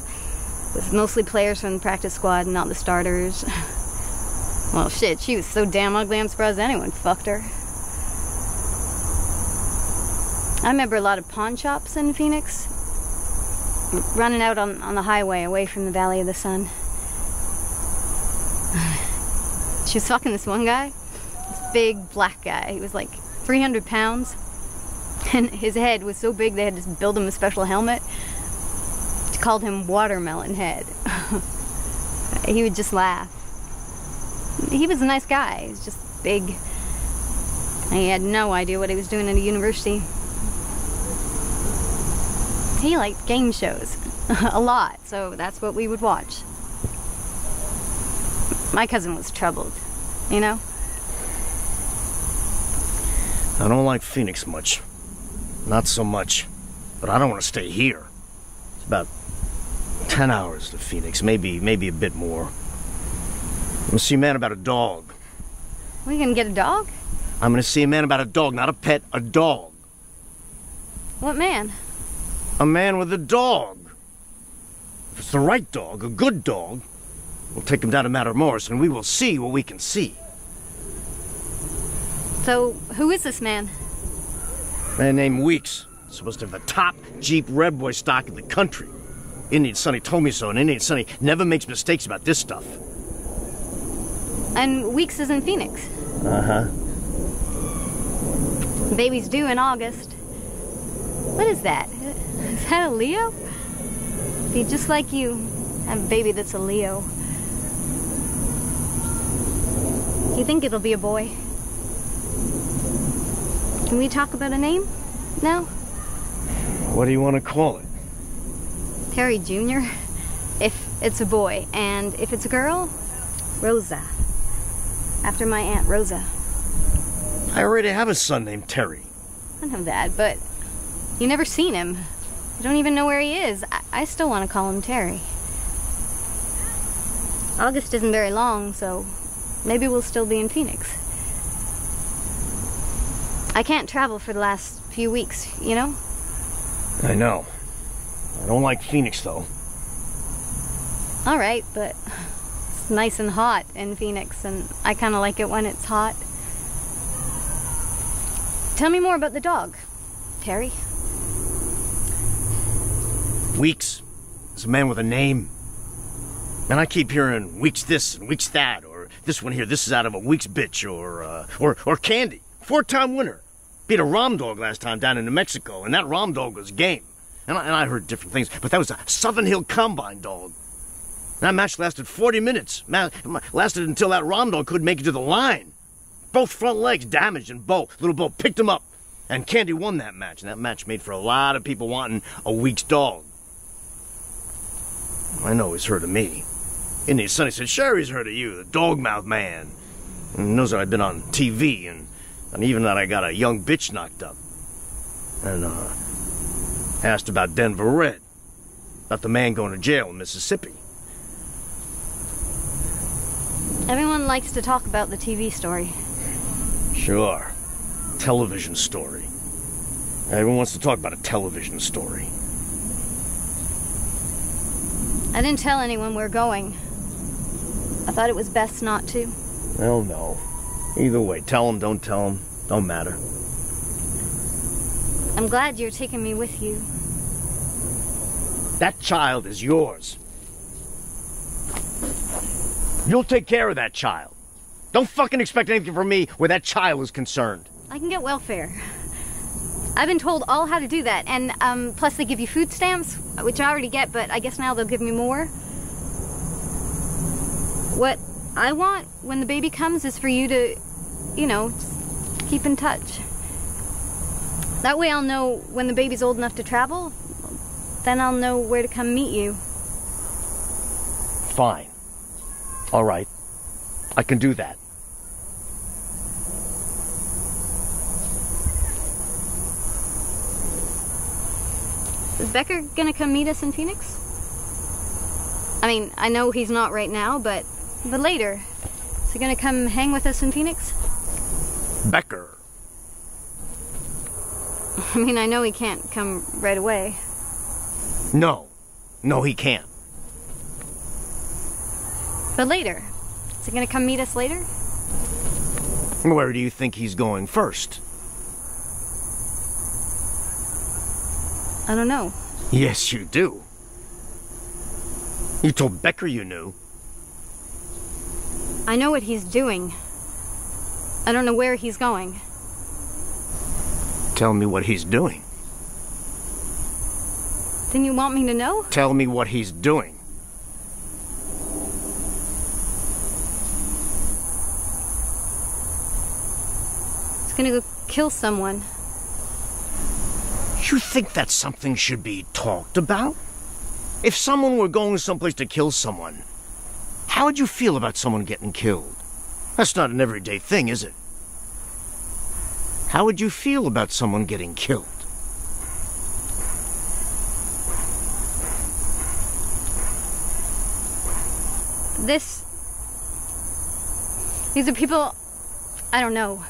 [SPEAKER 2] it was mostly players from the practice squad and not the starters. Well, shit, she was so damn ugly, I'm surprised anyone fucked her. I remember a lot of pawn shops in Phoenix, running out on the highway away from the Valley of the Sun. She was fucking this one guy, this big black guy. He was like 300 pounds, and his head was so big they had to build him a special helmet. They called him Watermelon Head. He would just laugh. He was a nice guy. He was just big. And he had no idea what he was doing at a university. He liked game shows a lot, so that's what we would watch. My cousin was troubled, you know?
[SPEAKER 1] I don't like Phoenix much. Not so much. But I don't want to stay here. It's about 10 hours to Phoenix, maybe a bit more. I'm gonna see a man about a dog.
[SPEAKER 2] Are you gonna get a dog?
[SPEAKER 1] I'm gonna see a man about a dog, not a pet, a dog.
[SPEAKER 2] What man?
[SPEAKER 1] A man with a dog. If it's the right dog, a good dog, we'll take him down to Matamoros and we will see what we can see.
[SPEAKER 2] So, who is this man?
[SPEAKER 1] A man named Weeks. Supposed to have the top Jeep Red Boy stock in the country. Indian Sonny told me so, and Indian Sonny never makes mistakes about this stuff.
[SPEAKER 2] And Weeks is in Phoenix.
[SPEAKER 1] Uh-huh.
[SPEAKER 2] Baby's due in August. What is that? Is that a Leo? Be just like you. Have a baby that's a Leo. You think it'll be a boy? Can we talk about a name now?
[SPEAKER 1] What do you want to call it?
[SPEAKER 2] Terry Jr. If it's a boy. And if it's a girl, Rosa. After my Aunt Rosa.
[SPEAKER 1] I already have a son named Terry.
[SPEAKER 2] I know that, but you never seen him. You don't even know where he is. I still want to call him Terry. August isn't very long, so maybe we'll still be in Phoenix. I can't travel for the last few weeks, you know?
[SPEAKER 1] I know. I don't like Phoenix, though.
[SPEAKER 2] All right, but it's nice and hot in Phoenix, and I kind of like it when it's hot. Tell me more about the dog, Terry.
[SPEAKER 1] Weeks is a man with a name. And I keep hearing Weeks this and Weeks that, or this one here, this is out of a week's bitch, or Candy, 4-time winner. Beat a Rom Dog last time down in New Mexico, and that Rom Dog was game. And I heard different things, but that was a Southern Hill Combine dog. That match lasted 40 minutes. Lasted until that Rom Dog couldn't make it to the line. Both front legs damaged, and Little Bo picked him up. And Candy won that match, and that match made for a lot of people wanting a week's dog. I know he's heard of me. And his son, he said, sure, he's heard of you, the Dogmouth man. And he knows that I've been on TV, and even that I got a young bitch knocked up. And, asked about Denver Red. About the man going to jail in Mississippi.
[SPEAKER 2] Everyone likes to talk about the TV story.
[SPEAKER 1] Sure. Television story. Everyone wants to talk about a television story.
[SPEAKER 2] I didn't tell anyone we're going. I thought it was best not to.
[SPEAKER 1] Well, no. Either way, tell them, don't tell them, don't matter.
[SPEAKER 2] I'm glad you're taking me with you.
[SPEAKER 1] That child is yours. You'll take care of that child. Don't fucking expect anything from me where that child is concerned.
[SPEAKER 2] I can get welfare. I've been told all how to do that, and plus they give you food stamps, which I already get, but I guess now they'll give me more. What I want when the baby comes is for you to, keep in touch. That way I'll know when the baby's old enough to travel, then I'll know where to come meet you.
[SPEAKER 1] Fine. All right. I can do that.
[SPEAKER 2] Is Becker gonna come meet us in Phoenix? I mean, I know he's not right now, but later. Is he gonna come hang with us in Phoenix?
[SPEAKER 1] Becker.
[SPEAKER 2] I mean, I know he can't come right away.
[SPEAKER 1] No, he can't.
[SPEAKER 2] But later. Is he gonna come meet us later?
[SPEAKER 1] Where do you think he's going first?
[SPEAKER 2] I don't know.
[SPEAKER 1] Yes, you do. You told Becker you knew.
[SPEAKER 2] I know what he's doing. I don't know where he's going.
[SPEAKER 1] Tell me what he's doing.
[SPEAKER 2] Then you want me to know?
[SPEAKER 1] Tell me what he's doing.
[SPEAKER 2] He's gonna go kill someone.
[SPEAKER 1] You think that something should be talked about? If someone were going someplace to kill someone, how would you feel about someone getting killed? That's not an everyday thing, is it? How would you feel about someone getting killed?
[SPEAKER 2] These are people I don't know.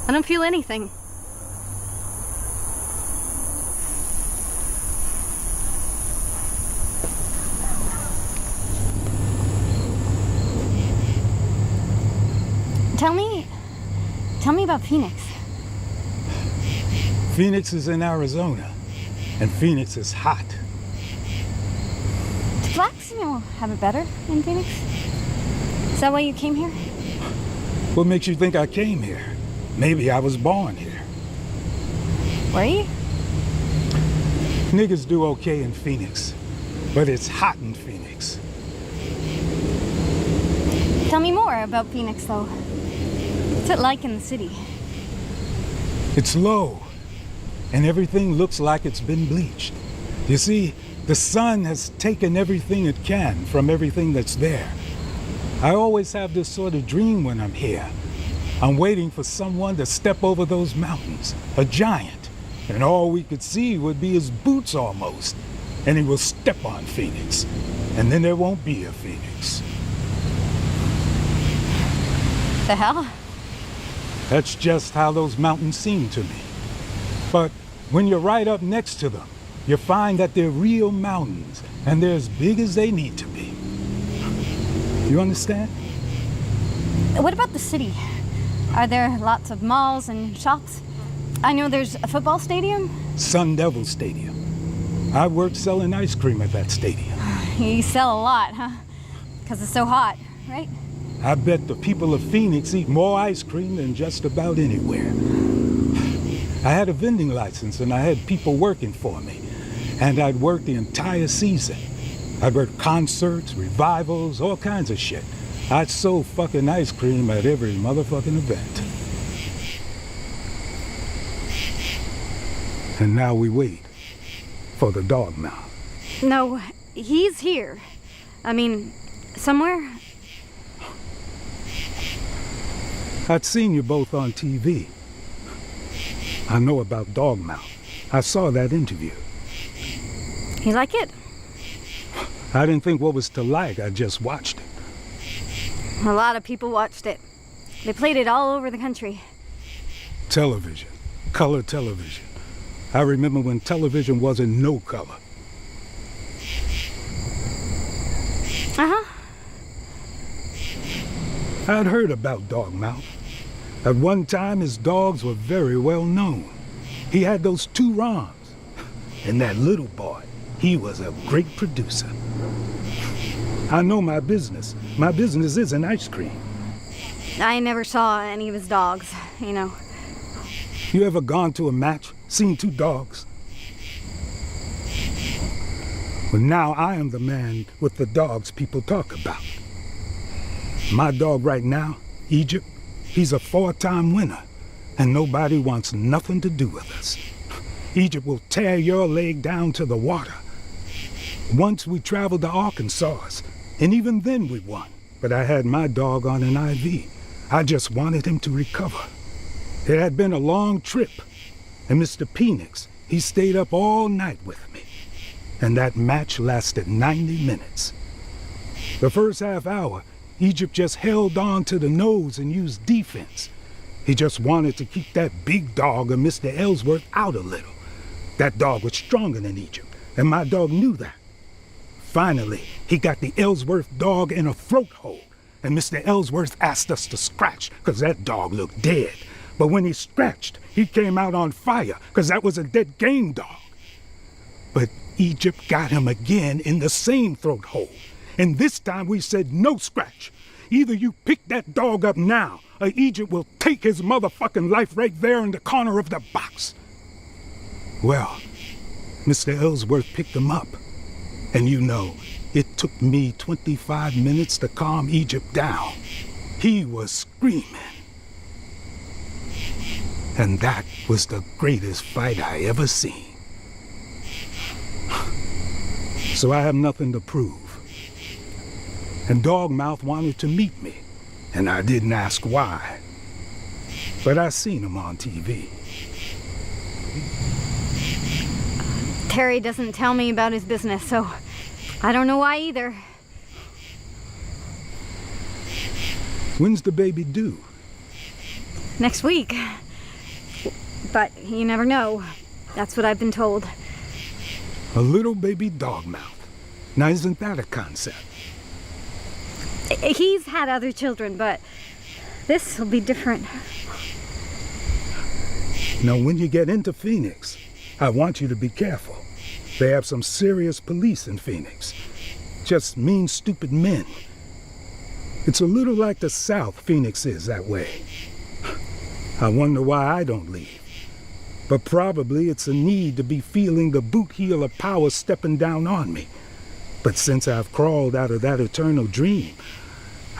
[SPEAKER 2] I don't feel anything. Tell me about Phoenix.
[SPEAKER 4] Phoenix is in Arizona, and Phoenix is hot.
[SPEAKER 2] Do blacks, have it better in Phoenix? Is that why you came here?
[SPEAKER 4] What makes you think I came here? Maybe I was born here.
[SPEAKER 2] Were you?
[SPEAKER 4] Niggas do okay in Phoenix, but it's hot in Phoenix.
[SPEAKER 2] Tell me more about Phoenix, though. What's it like in the city?
[SPEAKER 4] It's low, and everything looks like it's been bleached. You see, the sun has taken everything it can from everything that's there. I always have this sort of dream when I'm here. I'm waiting for someone to step over those mountains, a giant, and all we could see would be his boots almost, and he will step on Phoenix, and then there won't be a Phoenix.
[SPEAKER 2] The hell?
[SPEAKER 4] That's just how those mountains seem to me. But when you're right up next to them, you find that they're real mountains, and they're as big as they need to be. You understand?
[SPEAKER 2] What about the city? Are there lots of malls and shops? I know there's a football stadium.
[SPEAKER 4] Sun Devil Stadium. I worked selling ice cream at that stadium.
[SPEAKER 2] You sell a lot, huh? Because it's so hot. right?
[SPEAKER 4] I bet the people of Phoenix eat more ice cream than just about anywhere. I had a vending license and I had people working for me. And I'd work the entire season. I'd work concerts, revivals, all kinds of shit. I'd sold fucking ice cream at every motherfucking event. And now we wait for the Dogmouth.
[SPEAKER 2] No, he's here. I mean, somewhere.
[SPEAKER 4] I'd seen you both on TV. I know about Dogmouth. I saw that interview.
[SPEAKER 2] You like it?
[SPEAKER 4] I didn't think what was to like, I just watched it.
[SPEAKER 2] A lot of people watched it. They played it all over the country.
[SPEAKER 4] Television. Color television. I remember when television wasn't no color.
[SPEAKER 2] Uh-huh.
[SPEAKER 4] I'd heard about Dogmouth. At one time, his dogs were very well known. He had those 2 Roms. And that little boy, he was a great producer. I know my business. My business isn't ice cream.
[SPEAKER 2] I never saw any of his dogs, you know.
[SPEAKER 4] You ever gone to a match, seen 2 dogs? Well, now I am the man with the dogs people talk about. My dog right now, Egypt, he's a 4-time winner, and nobody wants nothing to do with us. Egypt will tear your leg down to the water. Once we traveled to Arkansas, and even then we won. But I had my dog on an IV. I just wanted him to recover. It had been a long trip, and Mr. Penix, he stayed up all night with me. And that match lasted 90 minutes. The first half hour, Egypt just held on to the nose and used defense. He just wanted to keep that big dog of Mr. Ellsworth out a little. That dog was stronger than Egypt, and my dog knew that. Finally, he got the Ellsworth dog in a throat hold, and Mr. Ellsworth asked us to scratch, because that dog looked dead. But when he scratched, he came out on fire, because that was a dead game dog. But Egypt got him again in the same throat hold, and this time we said no scratch. Either you pick that dog up now, or Egypt will take his motherfucking life right there in the corner of the box. Well, Mr. Ellsworth picked him up. And you know, it took me 25 minutes to calm Egypt down. He was screaming. And that was the greatest fight I ever seen. So I have nothing to prove. And Dogmouth wanted to meet me, and I didn't ask why. But I seen him on TV.
[SPEAKER 2] Terry doesn't tell me about his business, so I don't know why either.
[SPEAKER 4] When's the baby due?
[SPEAKER 2] Next week. But you never know. That's what I've been told.
[SPEAKER 4] A little baby Dogmouth. Now isn't that a concept?
[SPEAKER 2] He's had other children, but this will be different.
[SPEAKER 4] Now when you get into Phoenix, I want you to be careful. They have some serious police in Phoenix. Just mean, stupid men. It's a little like the South, Phoenix is that way. I wonder why I don't leave. But probably it's a need to be feeling the boot heel of power stepping down on me. But since I've crawled out of that eternal dream,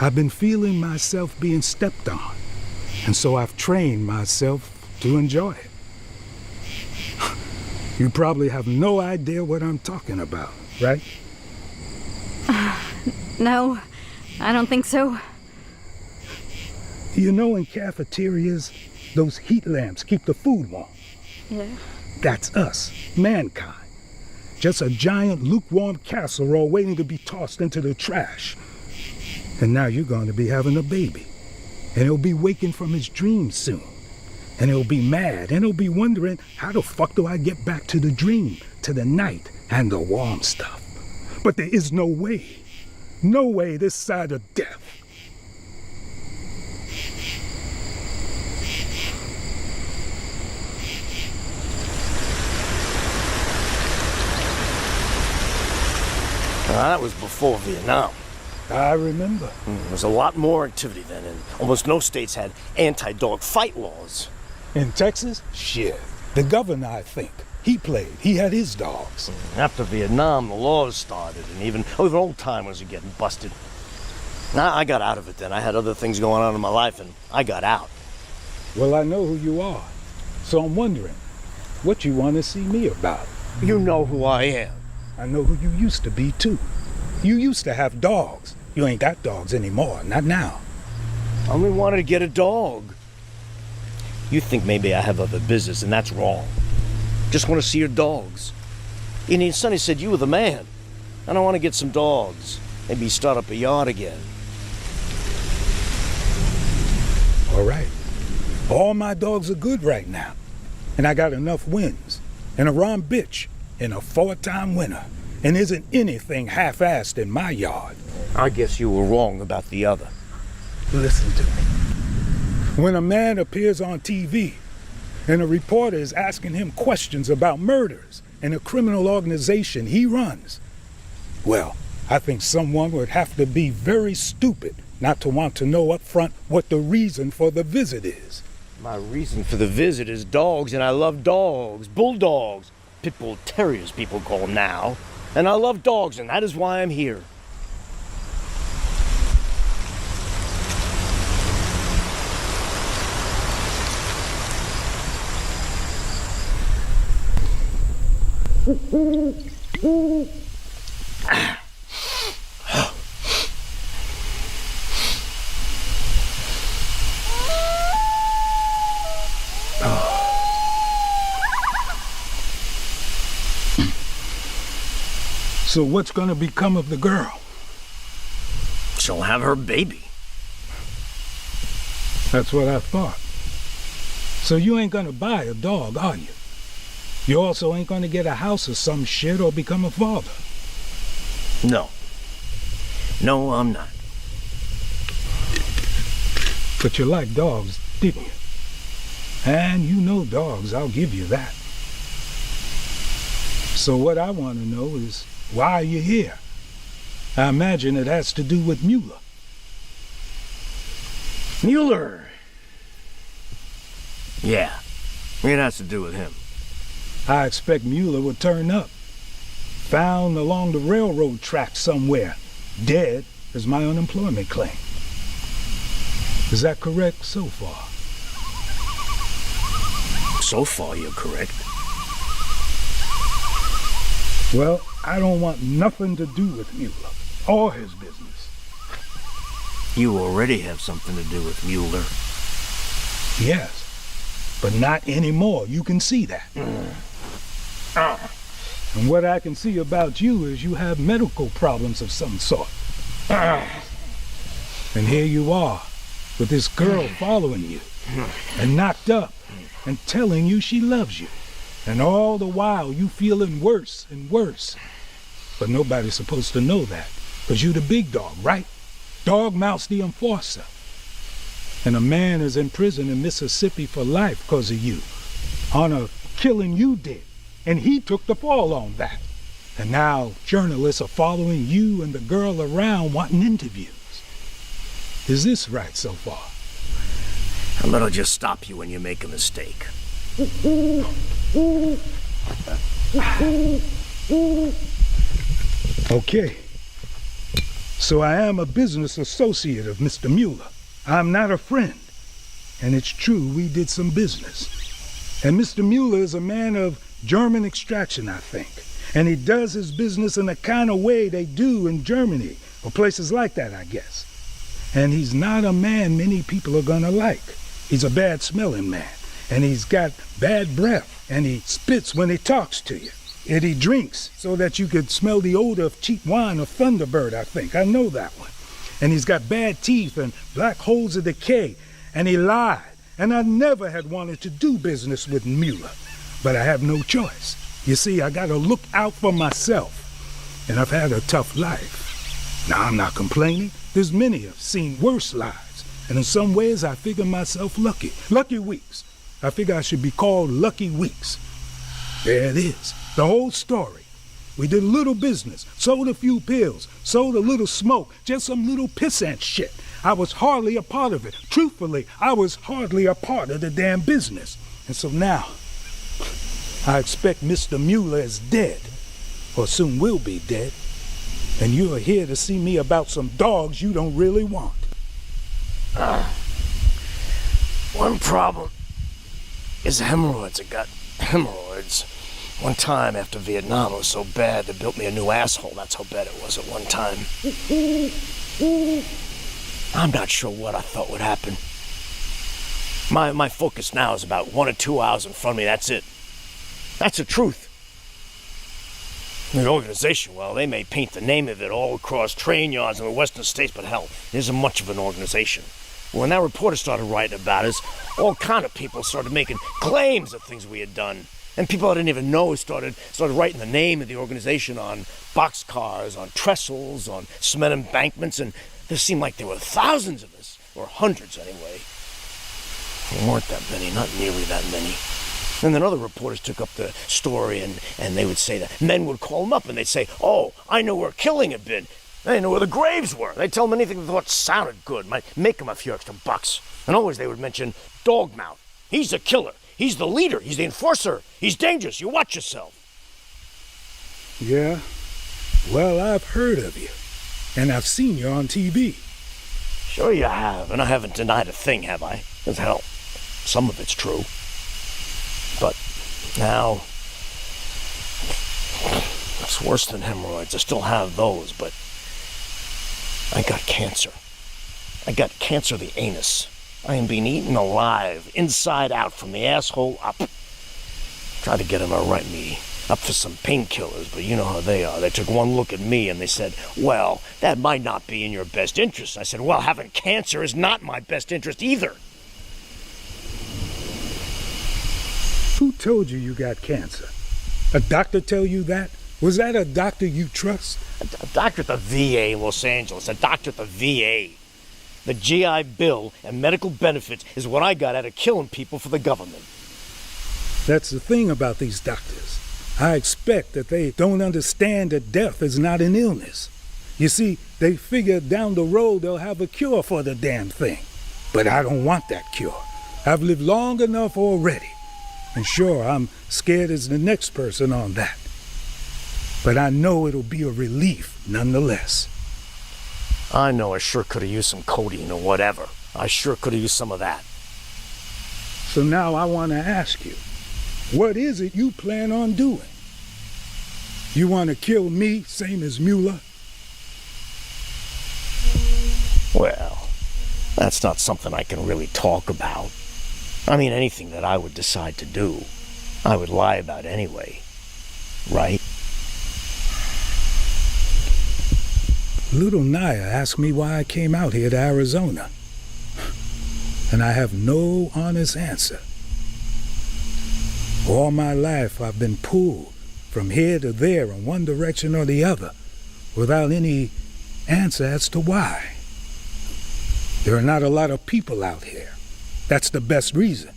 [SPEAKER 4] I've been feeling myself being stepped on. And so I've trained myself to enjoy it. You probably have no idea what I'm talking about, right?
[SPEAKER 2] No, I don't think so.
[SPEAKER 4] You know in cafeterias, those heat lamps keep the food warm.
[SPEAKER 2] Yeah.
[SPEAKER 4] That's us, mankind. Just a giant lukewarm casserole waiting to be tossed into the trash. And now you're going to be having a baby. And he'll be waking from his dreams soon. And he'll be mad, and he'll be wondering, how the fuck do I get back to the dream, to the night, and the warm stuff? But there is no way this side of death.
[SPEAKER 1] That was before Vietnam.
[SPEAKER 4] I remember.
[SPEAKER 1] There was a lot more activity then, and almost no states had anti-dog fight laws.
[SPEAKER 4] In Texas? Shit. The governor, I think. He played. He had his dogs.
[SPEAKER 1] After Vietnam, the laws started, and even old-timers are getting busted. I got out of it then. I had other things going on in my life, and I got out.
[SPEAKER 4] Well, I know who you are. So I'm wondering, what you want to see me about?
[SPEAKER 1] You know who I am.
[SPEAKER 4] I know who you used to be, too. You used to have dogs. You ain't got dogs anymore, not now.
[SPEAKER 1] I only wanted to get a dog. You think maybe I have other business, and that's wrong. Just want to see your dogs. And Sonny said you were the man. And I want to get some dogs. Maybe start up a yard again.
[SPEAKER 4] All right. All my dogs are good right now. And I got enough wins. And a Ron bitch. And a 4-time winner. And isn't anything half-assed in my yard.
[SPEAKER 1] I guess you were wrong about the other.
[SPEAKER 4] Listen to me. When a man appears on TV and a reporter is asking him questions about murders in a criminal organization he runs, well, I think someone would have to be very stupid not to want to know up front what the reason for the visit is.
[SPEAKER 1] My reason for the visit is dogs, and I love dogs. Bulldogs. Pit bull terriers, people call them now. And I love dogs, and that is why I'm here.
[SPEAKER 4] So what's gonna become of the girl?
[SPEAKER 1] She'll have her baby.
[SPEAKER 4] That's what I thought. So you ain't gonna buy a dog, are you? You also ain't gonna get a house or some shit or become a father.
[SPEAKER 1] No. No, I'm not.
[SPEAKER 4] But you like dogs, didn't you? And you know dogs, I'll give you that. So what I want to know is, why are you here? I imagine it has to do with Mueller.
[SPEAKER 1] Mueller. Yeah, it has to do with him.
[SPEAKER 4] I expect Mueller would turn up. Found along the railroad track somewhere. Dead is my unemployment claim. Is that correct so far?
[SPEAKER 1] So far, you're correct.
[SPEAKER 4] Well, I don't want nothing to do with Mueller or his business.
[SPEAKER 1] You already have something to do with Mueller.
[SPEAKER 4] Yes, but not anymore. You can see that. And what I can see about you is you have medical problems of some sort. And here you are, with this girl following you, and knocked up, and telling you she loves you. And all the while you feeling worse and worse. But nobody's supposed to know that, because you the big dog, right? Dogmouth's the enforcer. And a man is in prison in Mississippi for life because of you, on a killing you did. And he took the fall on that. And now journalists are following you and the girl around wanting interviews. Is this right so far?
[SPEAKER 1] I bet I'll just stop you when you make a mistake.
[SPEAKER 4] Okay. So I am a business associate of Mr. Mueller. I'm not a friend. And it's true we did some business. And Mr. Mueller is a man of German extraction, I think. And he does his business in the kind of way they do in Germany, or places like that, I guess. And he's not a man many people are gonna like. He's a bad-smelling man, and he's got bad breath, and he spits when he talks to you. And he drinks so that you could smell the odor of cheap wine or Thunderbird, I think. I know that one. And he's got bad teeth and black holes of decay, and he lied. And I never had wanted to do business with Mueller. But I have no choice. You see, I gotta look out for myself. And I've had a tough life. Now, I'm not complaining. There's many have seen worse lives. And in some ways, I figure myself lucky. Lucky Weeks. I figure I should be called Lucky Weeks. There it is. The whole story. We did a little business, sold a few pills, sold a little smoke, just some little pissant shit. I was hardly a part of it. Truthfully, I was hardly a part of the damn business. And so now, I expect Mr. Milne is dead, or soon will be dead, and you're here to see me about some dogs you don't really want.
[SPEAKER 1] One problem is hemorrhoids. I got hemorrhoids. One time after Vietnam, it was so bad they built me a new asshole. That's how bad it was at one time. I'm not sure what I thought would happen. My focus now is about 1 or 2 hours in front of me. That's it. That's the truth. The organization, well, they may paint the name of it all across train yards in the western states, but hell, it isn't much of an organization. When that reporter started writing about us, all kind of people started making claims of things we had done. And people I didn't even know started writing the name of the organization on boxcars, on trestles, on cement embankments, and there seemed like there were thousands of us, or hundreds anyway. There weren't that many, not nearly that many. And then other reporters took up the story, and they would say that men would call them up and they'd say, "Oh, I know where killing had been." They didn't know where the graves were. They'd tell them anything they thought sounded good, might make them a few extra bucks. And always they would mention Dogmouth. He's the killer. He's the leader. He's the enforcer. He's dangerous. You watch yourself.
[SPEAKER 4] Yeah? Well, I've heard of you, and I've seen you on TV.
[SPEAKER 1] Sure you have, and I haven't denied a thing, have I? As hell, some of it's true. But now, it's worse than hemorrhoids. I still have those, but I got cancer. I got cancer of the anus. I am being eaten alive, inside out, from the asshole up. Tried to get him to write me up for some painkillers, but you know how they are. They took one look at me and they said, "Well, that might not be in your best interest." I said, "Well, having cancer is not my best interest either."
[SPEAKER 4] Who told you you got cancer? A doctor tell you that? Was that a doctor you trust?
[SPEAKER 1] A doctor at the VA in Los Angeles. A doctor at the VA. The GI Bill and medical benefits is what I got out of killing people for the government.
[SPEAKER 4] That's the thing about these doctors. I expect that they don't understand that death is not an illness. You see, they figure down the road they'll have a cure for the damn thing. But I don't want that cure. I've lived long enough already. And sure, I'm scared as the next person on that. But I know it'll be a relief nonetheless.
[SPEAKER 1] I know I sure could have used some codeine or whatever. I sure could have used some of that.
[SPEAKER 4] So now I want to ask you, what is it you plan on doing? You want to kill me, same as Milne?
[SPEAKER 1] Well, that's not something I can really talk about. I mean, anything that I would decide to do, I would lie about anyway. Right?
[SPEAKER 4] Little Naya asked me why I came out here to Arizona. And I have no honest answer. All my life I've been pulled from here to there in one direction or the other without any answer as to why. There are not a lot of people out here. That's the best reason.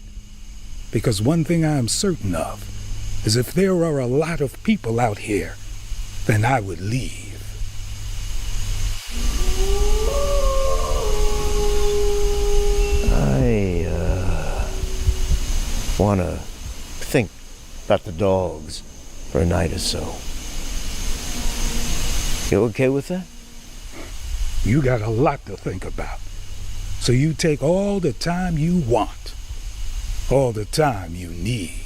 [SPEAKER 4] Because one thing I am certain of is if there are a lot of people out here, then I would leave.
[SPEAKER 1] I want to think about the dogs for a night or so. You okay with that?
[SPEAKER 4] You got a lot to think about. So you take all the time you want, all the time you need.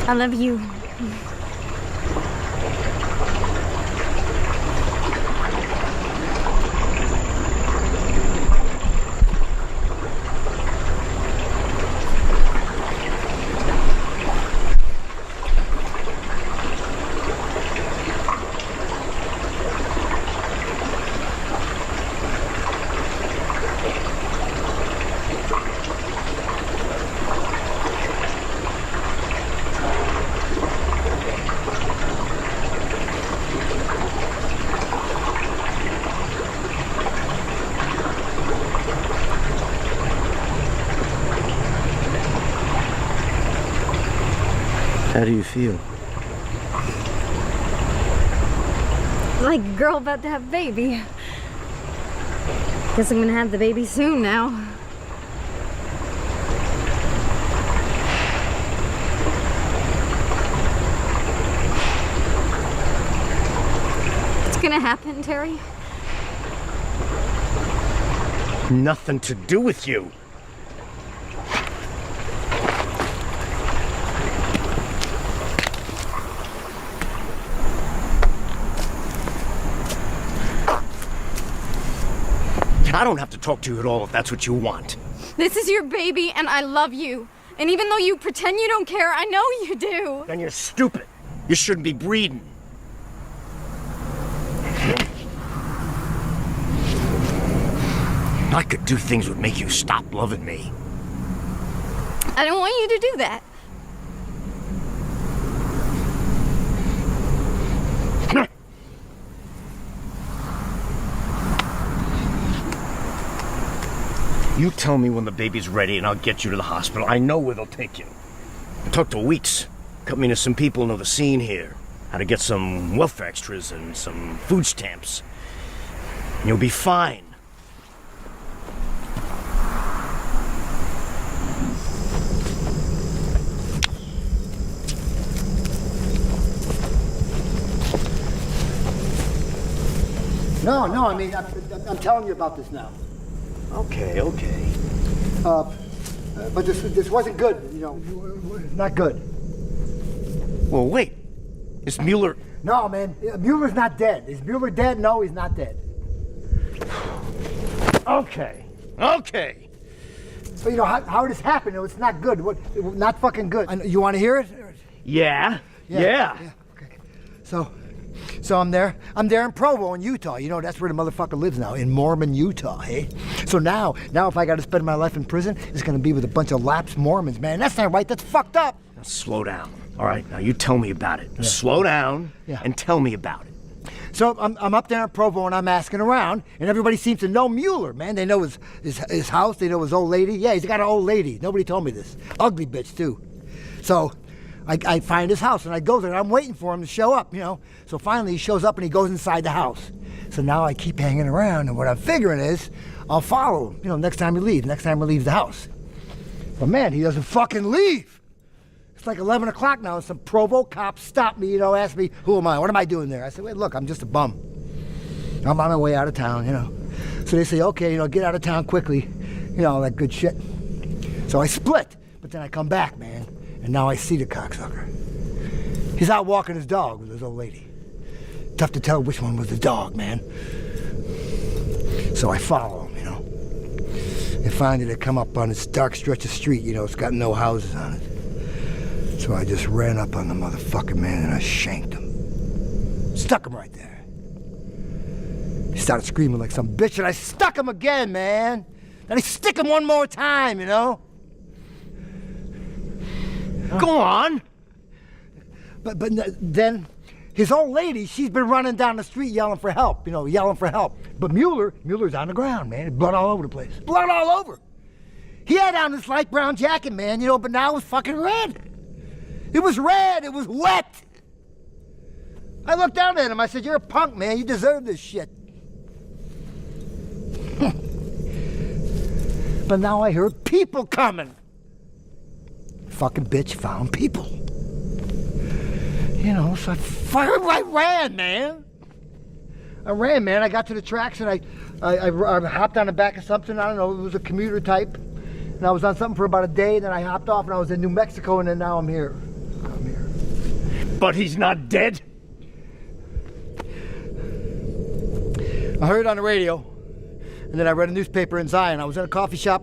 [SPEAKER 2] I love you.
[SPEAKER 1] How do you feel?
[SPEAKER 2] Like a girl about to have a baby. Guess I'm gonna have the baby soon now. What's gonna happen, Terry?
[SPEAKER 1] Nothing to do with you. I don't have to talk to you at all if that's what you want.
[SPEAKER 2] This is your baby and I love you. And even though you pretend you don't care, I know you do.
[SPEAKER 1] Then you're stupid. You shouldn't be breeding. I could do things that would make you stop loving me.
[SPEAKER 2] I don't want you to do that.
[SPEAKER 1] You tell me when the baby's ready and I'll get you to the hospital. I know where they'll take you. I talked to Weeks. Cut me to some people who know the scene here. How to get some welfare extras and some food stamps. And you'll be fine.
[SPEAKER 3] No, I mean, I'm telling you about this now.
[SPEAKER 1] Okay.
[SPEAKER 3] But this wasn't good, you know, not good.
[SPEAKER 1] Well, wait. Is Mueller...
[SPEAKER 3] No, man, Mueller's not dead. Is Mueller dead? No, he's not dead.
[SPEAKER 1] Okay.
[SPEAKER 3] But you know, how this happened, you know, it's not good. Not fucking good. You want to hear it?
[SPEAKER 1] Yeah.
[SPEAKER 3] Okay. So I'm there in Provo in Utah. You know, that's where the motherfucker lives now, in Mormon, Utah, hey? So now if I got to spend my life in prison, it's going to be with a bunch of lapsed Mormons, man. That's not right. That's fucked up.
[SPEAKER 1] Now, slow down. All right, now you tell me about it. Yeah. Slow down and tell me about it.
[SPEAKER 3] So I'm up there in Provo and I'm asking around, and everybody seems to know Mueller, man. They know his house, they know his old lady. Yeah, he's got an old lady. Nobody told me this. Ugly bitch, too. So I find his house and I go there and I'm waiting for him to show up, you know. So finally he shows up and he goes inside the house. So now I keep hanging around, and what I'm figuring is I'll follow him, you know, next time he leaves the house. But man, he doesn't fucking leave. It's like 11 o'clock now and some Provo cops stop me, you know, ask me, who am I? What am I doing there? I said, wait, look, I'm just a bum. I'm on my way out of town, you know. So they say, okay, you know, get out of town quickly, you know, all that good shit. So I split, but then I come back, man. And now I see the cocksucker. He's out walking his dog with his old lady. Tough to tell which one was the dog, man. So I follow him, you know. And finally they come up on this dark stretch of street, you know, it's got no houses on it. So I just ran up on the motherfucker, man, and I shanked him. Stuck him right there. He started screaming like some bitch, and I stuck him again, man. And I stick him one more time, you know.
[SPEAKER 1] Go on.
[SPEAKER 3] But then his old lady, she's been running down the street yelling for help, you know, yelling for help. But Mueller's on the ground, man. Blood all over the place. Blood all over. He had on this light brown jacket, man, you know, but now it was fucking red. It was red. It was wet. I looked down at him. I said, you're a punk, man. You deserve this shit. But now I heard people coming. Fucking bitch found people. You know, so I ran, man. I got to the tracks and I hopped on the back of something. I don't know, it was a commuter type. And I was on something for about a day, and then I hopped off and I was in New Mexico, and then now I'm here.
[SPEAKER 1] But he's not dead?
[SPEAKER 3] I heard it on the radio, and then I read a newspaper in Zion. I was in a coffee shop,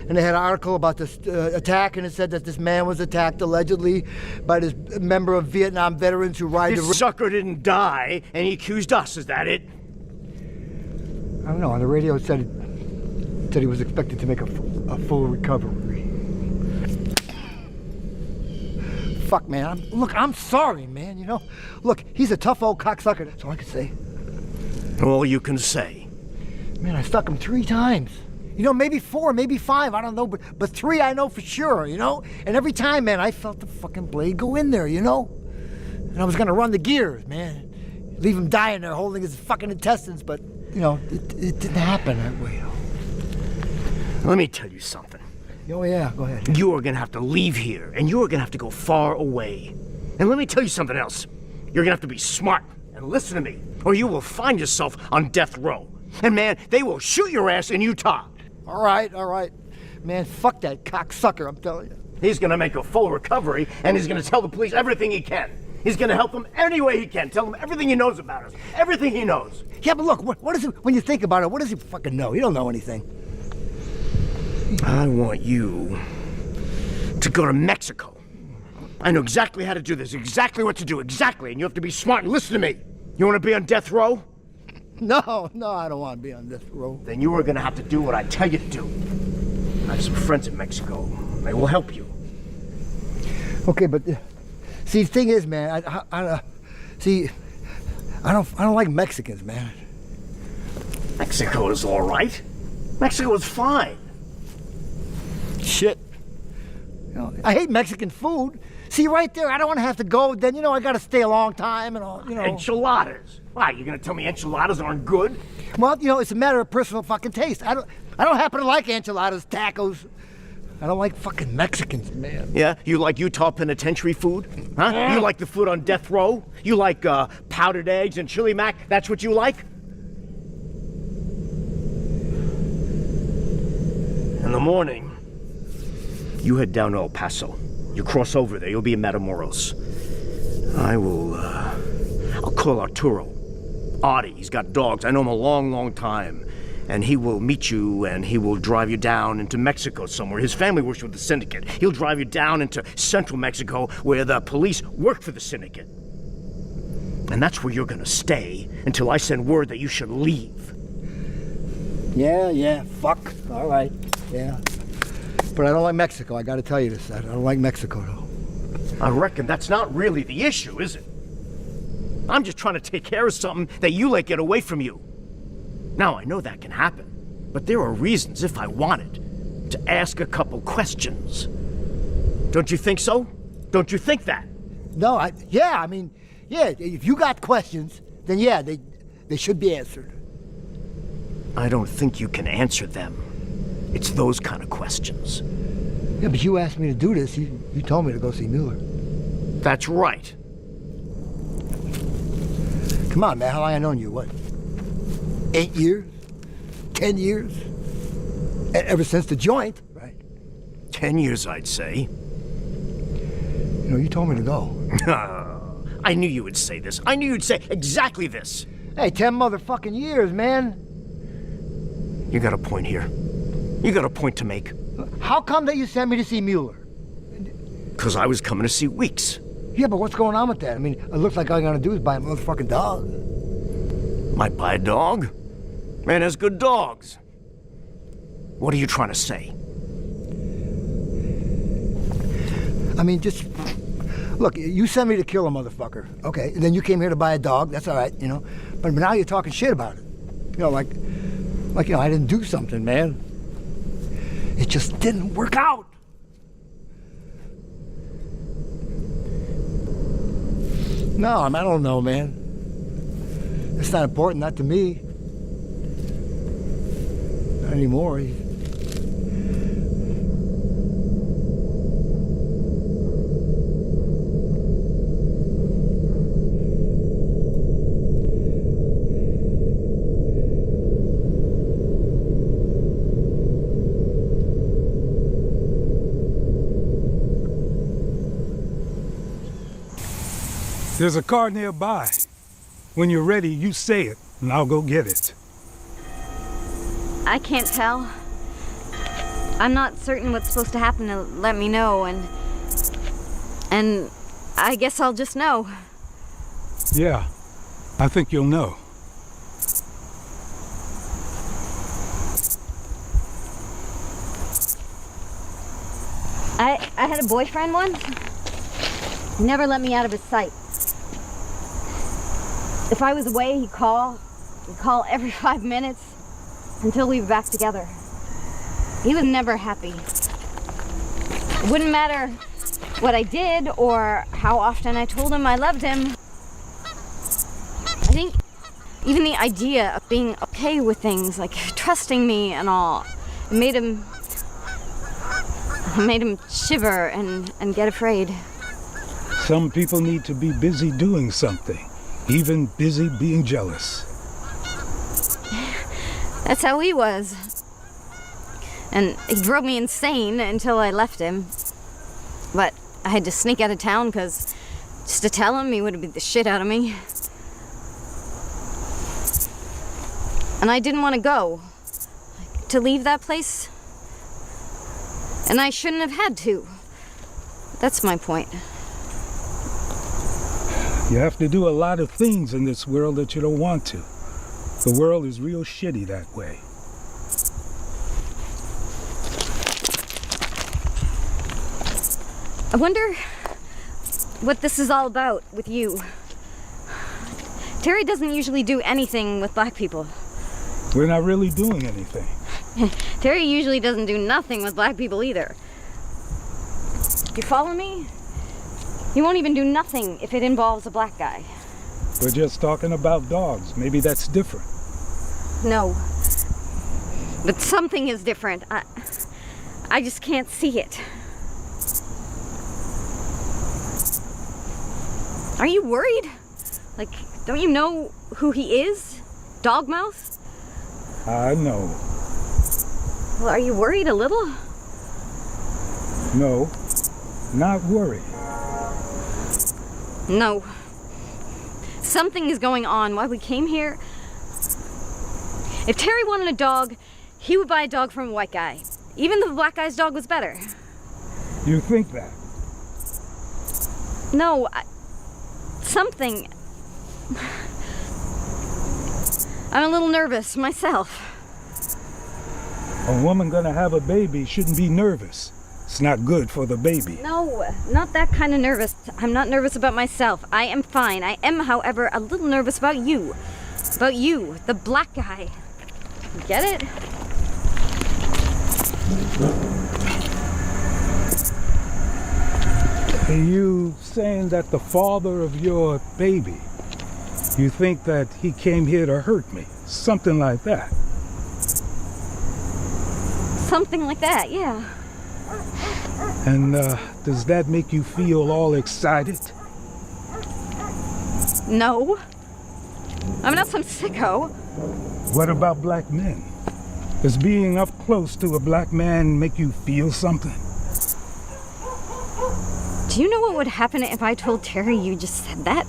[SPEAKER 3] and they had an article about this attack, and it said that this man was attacked allegedly by this member of Vietnam veterans who ride
[SPEAKER 1] This
[SPEAKER 3] the...
[SPEAKER 1] sucker didn't die, and he accused us. Is that it?
[SPEAKER 3] I don't know. On the radio, it said he was expected to make a full recovery. Fuck, man. Look, I'm sorry, man, you know? Look, he's a tough old cocksucker. That's all I can say.
[SPEAKER 1] All you can say.
[SPEAKER 3] Man, I stuck him 3 times. You know, maybe 4, maybe 5, I don't know, but 3 I know for sure, you know? And every time, man, I felt the fucking blade go in there, you know? And I was gonna run the gears, man. Leave him dying there holding his fucking intestines, but, you know, it didn't happen that way.
[SPEAKER 1] Let me tell you something.
[SPEAKER 3] Oh, yeah, go ahead.
[SPEAKER 1] You are gonna have to leave here, and you are gonna have to go far away. And let me tell you something else. You're gonna have to be smart and listen to me, or you will find yourself on death row. And man, they will shoot your ass in Utah.
[SPEAKER 3] All right. Man, fuck that cocksucker, I'm telling you.
[SPEAKER 1] He's gonna make a full recovery, and he's gonna tell the police everything he can. He's gonna help them any way he can. Tell them everything he knows about us. Everything he knows.
[SPEAKER 3] Yeah, but look, what is it, when you think about it, what does he fucking know? He don't know anything.
[SPEAKER 1] I want you to go to Mexico. I know exactly how to do this, exactly what to do, exactly, and you have to be smart and listen to me. You want to be on death row?
[SPEAKER 3] No, I don't want to be on death row.
[SPEAKER 1] Then you are going to have to do what I tell you to do. I have some friends in Mexico. They will help you.
[SPEAKER 3] Okay, but see, the thing is, man, I don't like Mexicans, man.
[SPEAKER 1] Mexico is all right. Mexico is fine.
[SPEAKER 3] Shit. You know, I hate Mexican food. See, right there, I don't want to have to go. Then, you know, I got to stay a long time and all, you know.
[SPEAKER 1] Enchiladas. Why, you going to tell me enchiladas aren't good?
[SPEAKER 3] Well, you know, it's a matter of personal fucking taste. I don't happen to like enchiladas, tacos. I don't like fucking Mexicans, man.
[SPEAKER 1] Yeah? You like Utah penitentiary food? Huh? You like the food on death row? You like powdered eggs and chili mac? That's what you like? In the morning, you head down to El Paso. You cross over there, you'll be in Matamoros. I'll call Arturo. Artie, he's got dogs. I know him a long, long time. And he will meet you and he will drive you down into Mexico somewhere. His family works with the syndicate. He'll drive you down into central Mexico where the police work for the syndicate. And that's where you're gonna stay until I send word that you should leave.
[SPEAKER 3] Yeah, fuck. All right, yeah. But I don't like Mexico, I gotta tell you this. I don't like Mexico, though.
[SPEAKER 1] I reckon that's not really the issue, is it? I'm just trying to take care of something that you let get away from you. Now, I know that can happen, but there are reasons, if I wanted, to ask a couple questions. Don't you think so? Don't you think that?
[SPEAKER 3] No, if you got questions, then yeah, they should be answered.
[SPEAKER 1] I don't think you can answer them. It's those kind of questions.
[SPEAKER 3] Yeah, but you asked me to do this. You told me to go see Mueller.
[SPEAKER 1] That's right.
[SPEAKER 3] Come on, man, how long I known you? What? 8 years? 10 years? Ever since the joint, right?
[SPEAKER 1] 10 years, I'd say.
[SPEAKER 3] You know, you told me to go.
[SPEAKER 1] I knew you would say this. I knew you'd say exactly this.
[SPEAKER 3] Hey, 10 motherfucking years, man.
[SPEAKER 1] You got a point here. You got a point to make.
[SPEAKER 3] How come that you sent me to see Mueller?
[SPEAKER 1] Because I was coming to see Weeks.
[SPEAKER 3] Yeah, but what's going on with that? I mean, it looks like all you're gonna do is buy a motherfucking dog.
[SPEAKER 1] Might buy a dog. Man has good dogs. What are you trying to say?
[SPEAKER 3] I mean, just... Look, you sent me to kill a motherfucker, okay? And then you came here to buy a dog, that's all right, you know? But now you're talking shit about it. You know, like, you know, I didn't do something, man. It just didn't work out. No, I don't know, man. It's not important, not to me. Not anymore.
[SPEAKER 4] There's a car nearby. When you're ready, you say it, and I'll go get it.
[SPEAKER 2] I can't tell. I'm not certain what's supposed to happen to let me know, and I guess I'll just know.
[SPEAKER 4] Yeah, I think you'll know.
[SPEAKER 2] I had a boyfriend once. He never let me out of his sight. If I was away, he'd call every 5 minutes until we were back together. He was never happy. It wouldn't matter what I did or how often I told him I loved him. I think even the idea of being okay with things, like trusting me and all, it made him shiver and get afraid.
[SPEAKER 4] Some people need to be busy doing something, even busy being jealous.
[SPEAKER 2] That's how he was. And he drove me insane until I left him. But I had to sneak out of town because just to tell him, he would have beat the shit out of me. And I didn't want to go. To leave that place. And I shouldn't have had to. That's my point.
[SPEAKER 4] You have to do a lot of things in this world that you don't want to. The world is real shitty that way.
[SPEAKER 2] I wonder what this is all about with you. Terry doesn't usually do anything with black people.
[SPEAKER 4] We're not really doing anything.
[SPEAKER 2] Terry usually doesn't do nothing with black people either. You follow me? He won't even do nothing if it involves a black guy.
[SPEAKER 4] We're just talking about dogs. Maybe that's different.
[SPEAKER 2] No. But something is different. I just can't see it. Are you worried? Like, don't you know who he is? Dogmouth?
[SPEAKER 4] I know.
[SPEAKER 2] Well, are you worried a little?
[SPEAKER 4] No, not worried.
[SPEAKER 2] No. Something is going on while we came here. If Terry wanted a dog, he would buy a dog from a white guy. Even though the black guy's dog was better.
[SPEAKER 4] You think that?
[SPEAKER 2] No, something. I'm a little nervous myself.
[SPEAKER 4] A woman gonna have a baby shouldn't be nervous. It's not good for the baby.
[SPEAKER 2] No, not that kind of nervous. I'm not nervous about myself. I am fine. I am, however, a little nervous about you. About you, the black guy. Get it?
[SPEAKER 4] Are you saying that the father of your baby, you think that he came here to hurt me? Something like that.
[SPEAKER 2] Something like that, yeah.
[SPEAKER 4] And does that make you feel all excited?
[SPEAKER 2] No. I'm not some sicko.
[SPEAKER 4] What about black men? Does being up close to a black man make you feel something?
[SPEAKER 2] Do you know what would happen if I told Terry you just said that?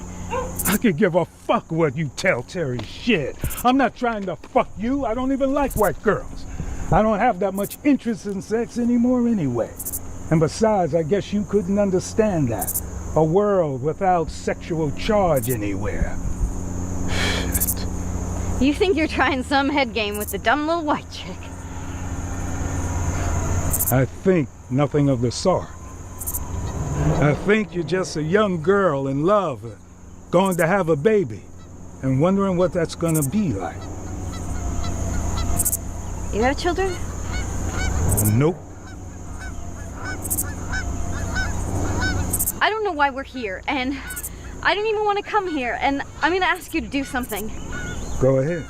[SPEAKER 4] I could give a fuck what you tell Terry. Shit. I'm not trying to fuck you. I don't even like white girls. I don't have that much interest in sex anymore anyway. And besides, I guess you couldn't understand that. A world without sexual charge anywhere. Shit.
[SPEAKER 2] You think you're trying some head game with the dumb little white chick.
[SPEAKER 4] I think nothing of the sort. I think you're just a young girl in love, going to have a baby, and wondering what that's gonna be like.
[SPEAKER 2] You have children?
[SPEAKER 4] Nope.
[SPEAKER 2] I don't know why we're here, and I don't even want to come here, and I'm gonna ask you to do something.
[SPEAKER 4] Go ahead.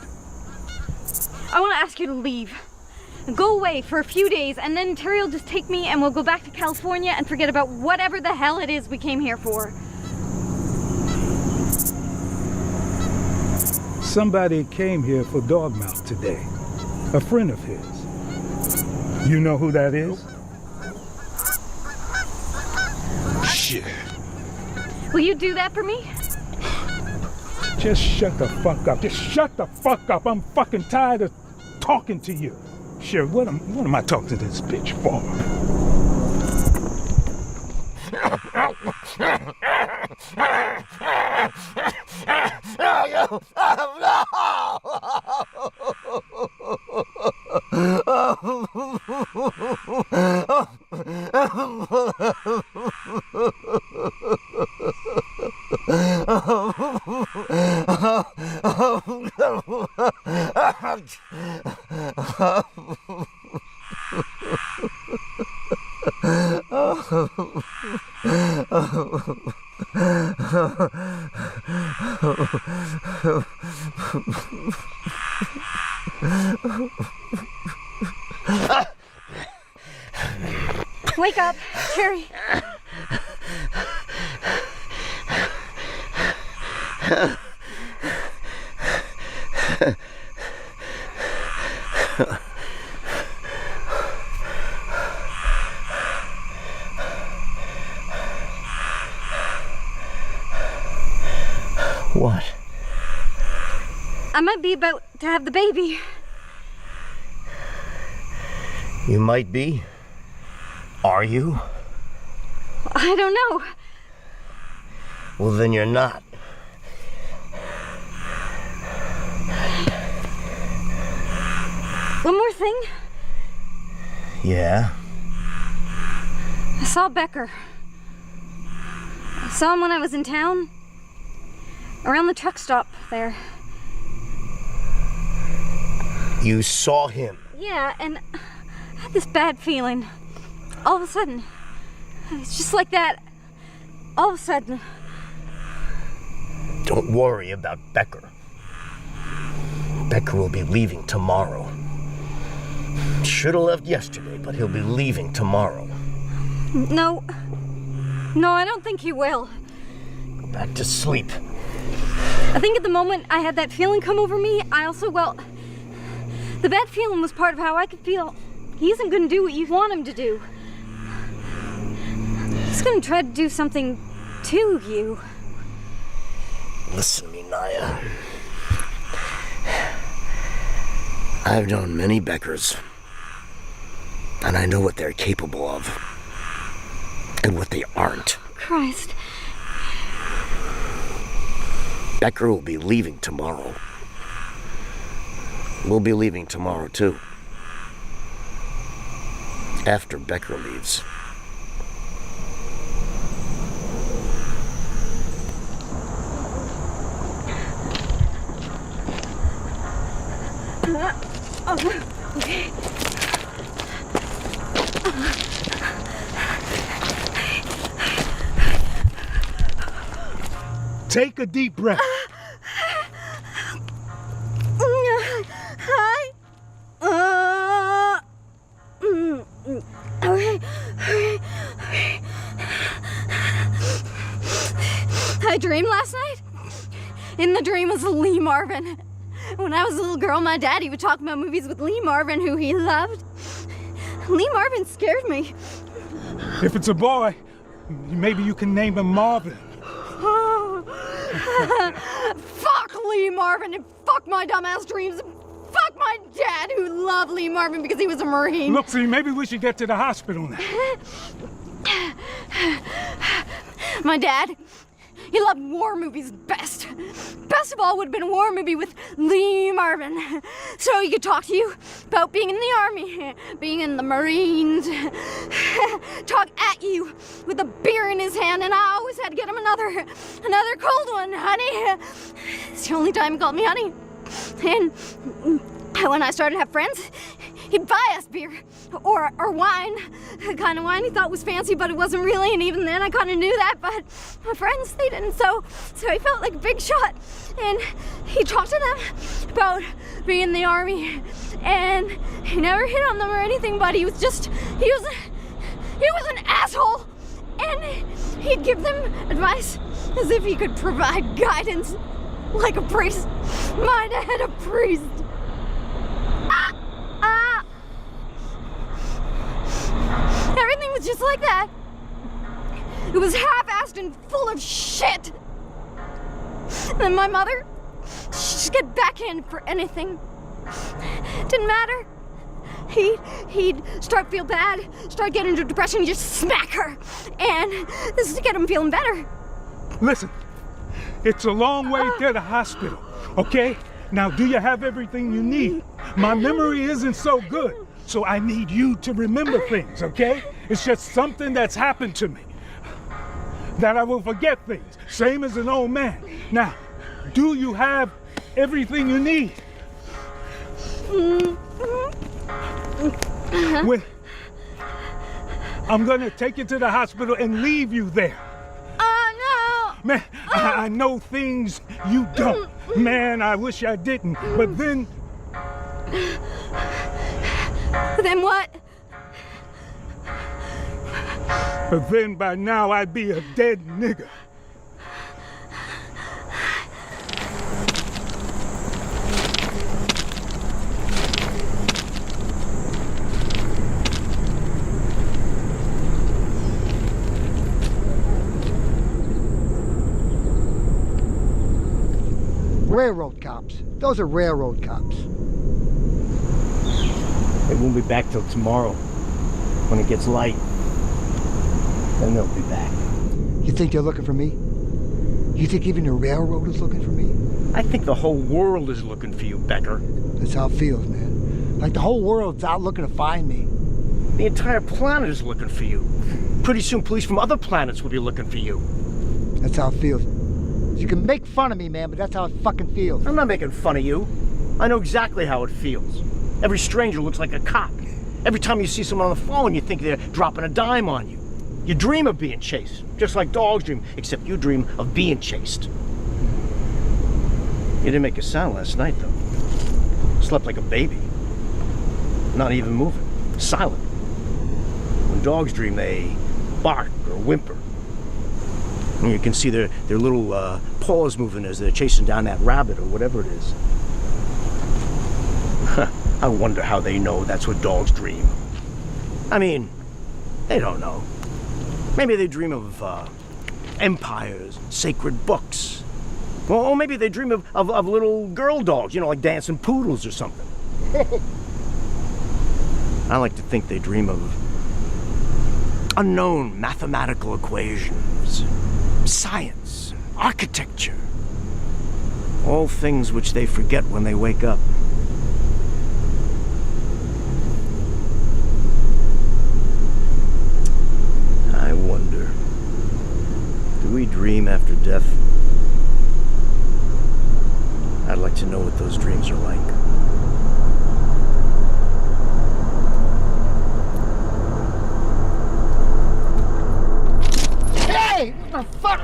[SPEAKER 2] I want to ask you to leave. Go away for a few days, and then Terry will just take me and we'll go back to California and forget about whatever the hell it is we came here for.
[SPEAKER 4] Somebody came here for Dogmouth today. A friend of his. You know who that is? Shit.
[SPEAKER 2] Will you do that for me?
[SPEAKER 4] Just shut the fuck up. Just shut the fuck up. I'm fucking tired of talking to you. Sure, what am I talking to this bitch for?
[SPEAKER 2] Wake up, Cherry.
[SPEAKER 1] What?
[SPEAKER 2] I might be about to have the baby.
[SPEAKER 1] You might be. Are you?
[SPEAKER 2] I don't know.
[SPEAKER 1] Well, then you're not.
[SPEAKER 2] One more thing.
[SPEAKER 1] Yeah?
[SPEAKER 2] I saw Becker. I saw him when I was in town. Around the truck stop there.
[SPEAKER 1] You saw him?
[SPEAKER 2] Yeah, and I had this bad feeling. All of a sudden. It's just like that. All of a sudden.
[SPEAKER 1] Don't worry about Becker. Becker will be leaving tomorrow. Should have left yesterday, but he'll be leaving tomorrow.
[SPEAKER 2] No. No, I don't think he will.
[SPEAKER 1] Go back to sleep.
[SPEAKER 2] I think at the moment I had that feeling come over me, I also, the bad feeling was part of how I could feel. He isn't going to do what you want him to do. He's going to try to do something to you.
[SPEAKER 1] Listen to me, Naya. I've known many Beckers, and I know what they're capable of, and what they aren't.
[SPEAKER 2] Christ.
[SPEAKER 1] Becker will be leaving tomorrow. We'll be leaving tomorrow, too. After Becker leaves.
[SPEAKER 2] Okay.
[SPEAKER 4] Take a deep breath.
[SPEAKER 2] Hi. Okay. I dreamed last night. In the dream was Lee Marvin. When I was a little girl, my daddy would talk about movies with Lee Marvin, who he loved. Lee Marvin scared me.
[SPEAKER 4] If it's a boy, maybe you can name him Marvin.
[SPEAKER 2] Fuck Lee Marvin and fuck my dumbass dreams. Fuck my dad, who loved Lee Marvin because he was a Marine.
[SPEAKER 4] Look, see, maybe we should get to the hospital now.
[SPEAKER 2] My dad, he loved war movies best. Best of all would have been a war movie with Lee Marvin. So he could talk to you about being in the army, being in the Marines, talk at you with a beer in his hand, and I always had to get him another cold one, honey. It's the only time he called me honey. And when I started to have friends, he'd buy us beer or wine, the kind of wine he thought was fancy, but it wasn't really, and even then I kind of knew that, but my friends, they didn't, so he felt like a big shot, and he talked to them about being in the army, and he never hit on them or anything, but he was an asshole, and he'd give them advice as if he could provide guidance like a priest. My dad, a priest. Everything was just like that. It was half-assed and full of shit. And then my mother, get back in for anything. Didn't matter. He'd start feel bad, start getting into depression, just smack her. And this is to get him feeling better.
[SPEAKER 4] Listen, it's a long way to the hospital, okay? Now, do you have everything you need? My memory isn't so good, so I need you to remember things, okay? It's just something that's happened to me, that I will forget things, same as an old man. Now, do you have everything you need? I'm gonna take you to the hospital and leave you there.
[SPEAKER 2] No!
[SPEAKER 4] Man, I know things you don't. Man, I wish I didn't. But then...
[SPEAKER 2] Then what?
[SPEAKER 4] But then by now I'd be a dead nigger.
[SPEAKER 3] Railroad cops. Those are railroad cops.
[SPEAKER 1] They won't be back till tomorrow, when it gets light. Then they'll be back.
[SPEAKER 3] You think they're looking for me? You think even the railroad is looking for me?
[SPEAKER 1] I think the whole world is looking for you, Becker.
[SPEAKER 3] That's how it feels, man. Like the whole world's out looking to find me.
[SPEAKER 1] The entire planet is looking for you. Pretty soon police from other planets will be looking for you.
[SPEAKER 3] That's how it feels. You can make fun of me, man, but that's how it fucking feels.
[SPEAKER 1] I'm not making fun of you. I know exactly how it feels. Every stranger looks like a cop. Every time you see someone on the phone, you think they're dropping a dime on you. You dream of being chased, just like dogs dream, except you dream of being chased. You didn't make a sound last night, though. Slept like a baby. Not even moving. Silent. When dogs dream, they bark or whimper. And you can see their little paws moving as they're chasing down that rabbit or whatever it is. I wonder how they know that's what dogs dream. I mean, they don't know. Maybe they dream of empires, sacred books. Or maybe they dream of little girl dogs, you know, like dancing poodles or something. I like to think they dream of unknown mathematical equations, science, architecture. All things which they forget when they wake up. I wonder, do we dream after death? I'd like to know what those dreams are like.
[SPEAKER 3] Hey! What the fuck?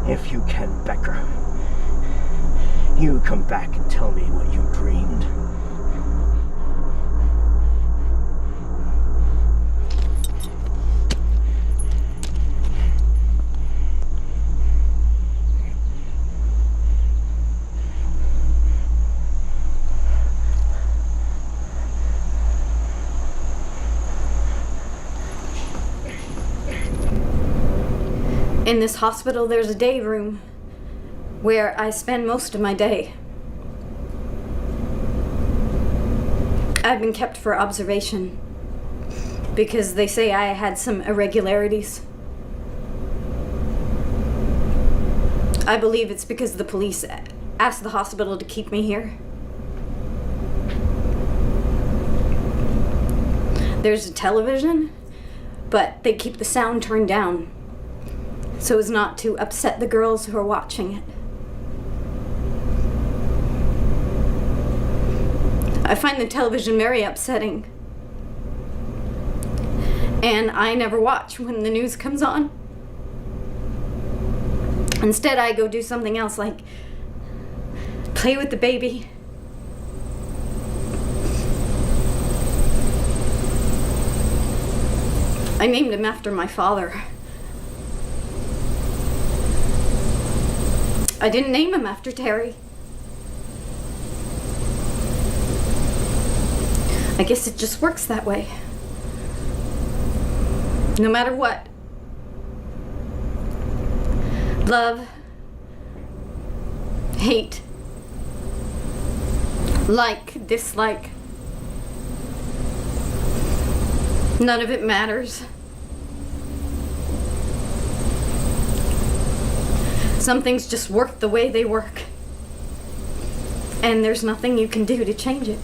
[SPEAKER 1] If you can, Becker, you come back and tell me what you dreamed.
[SPEAKER 2] In this hospital, there's a day room where I spend most of my day. I've been kept for observation because they say I had some irregularities. I believe it's because the police asked the hospital to keep me here. There's a television, but they keep the sound turned down so as not to upset the girls who are watching it. I find the television very upsetting. And I never watch when the news comes on. Instead, I go do something else, like play with the baby. I named him after my father. I didn't name him after Terry. I guess it just works that way. No matter what. Love, hate, like, dislike. None of it matters. Some things just work the way they work. And there's nothing you can do to change it.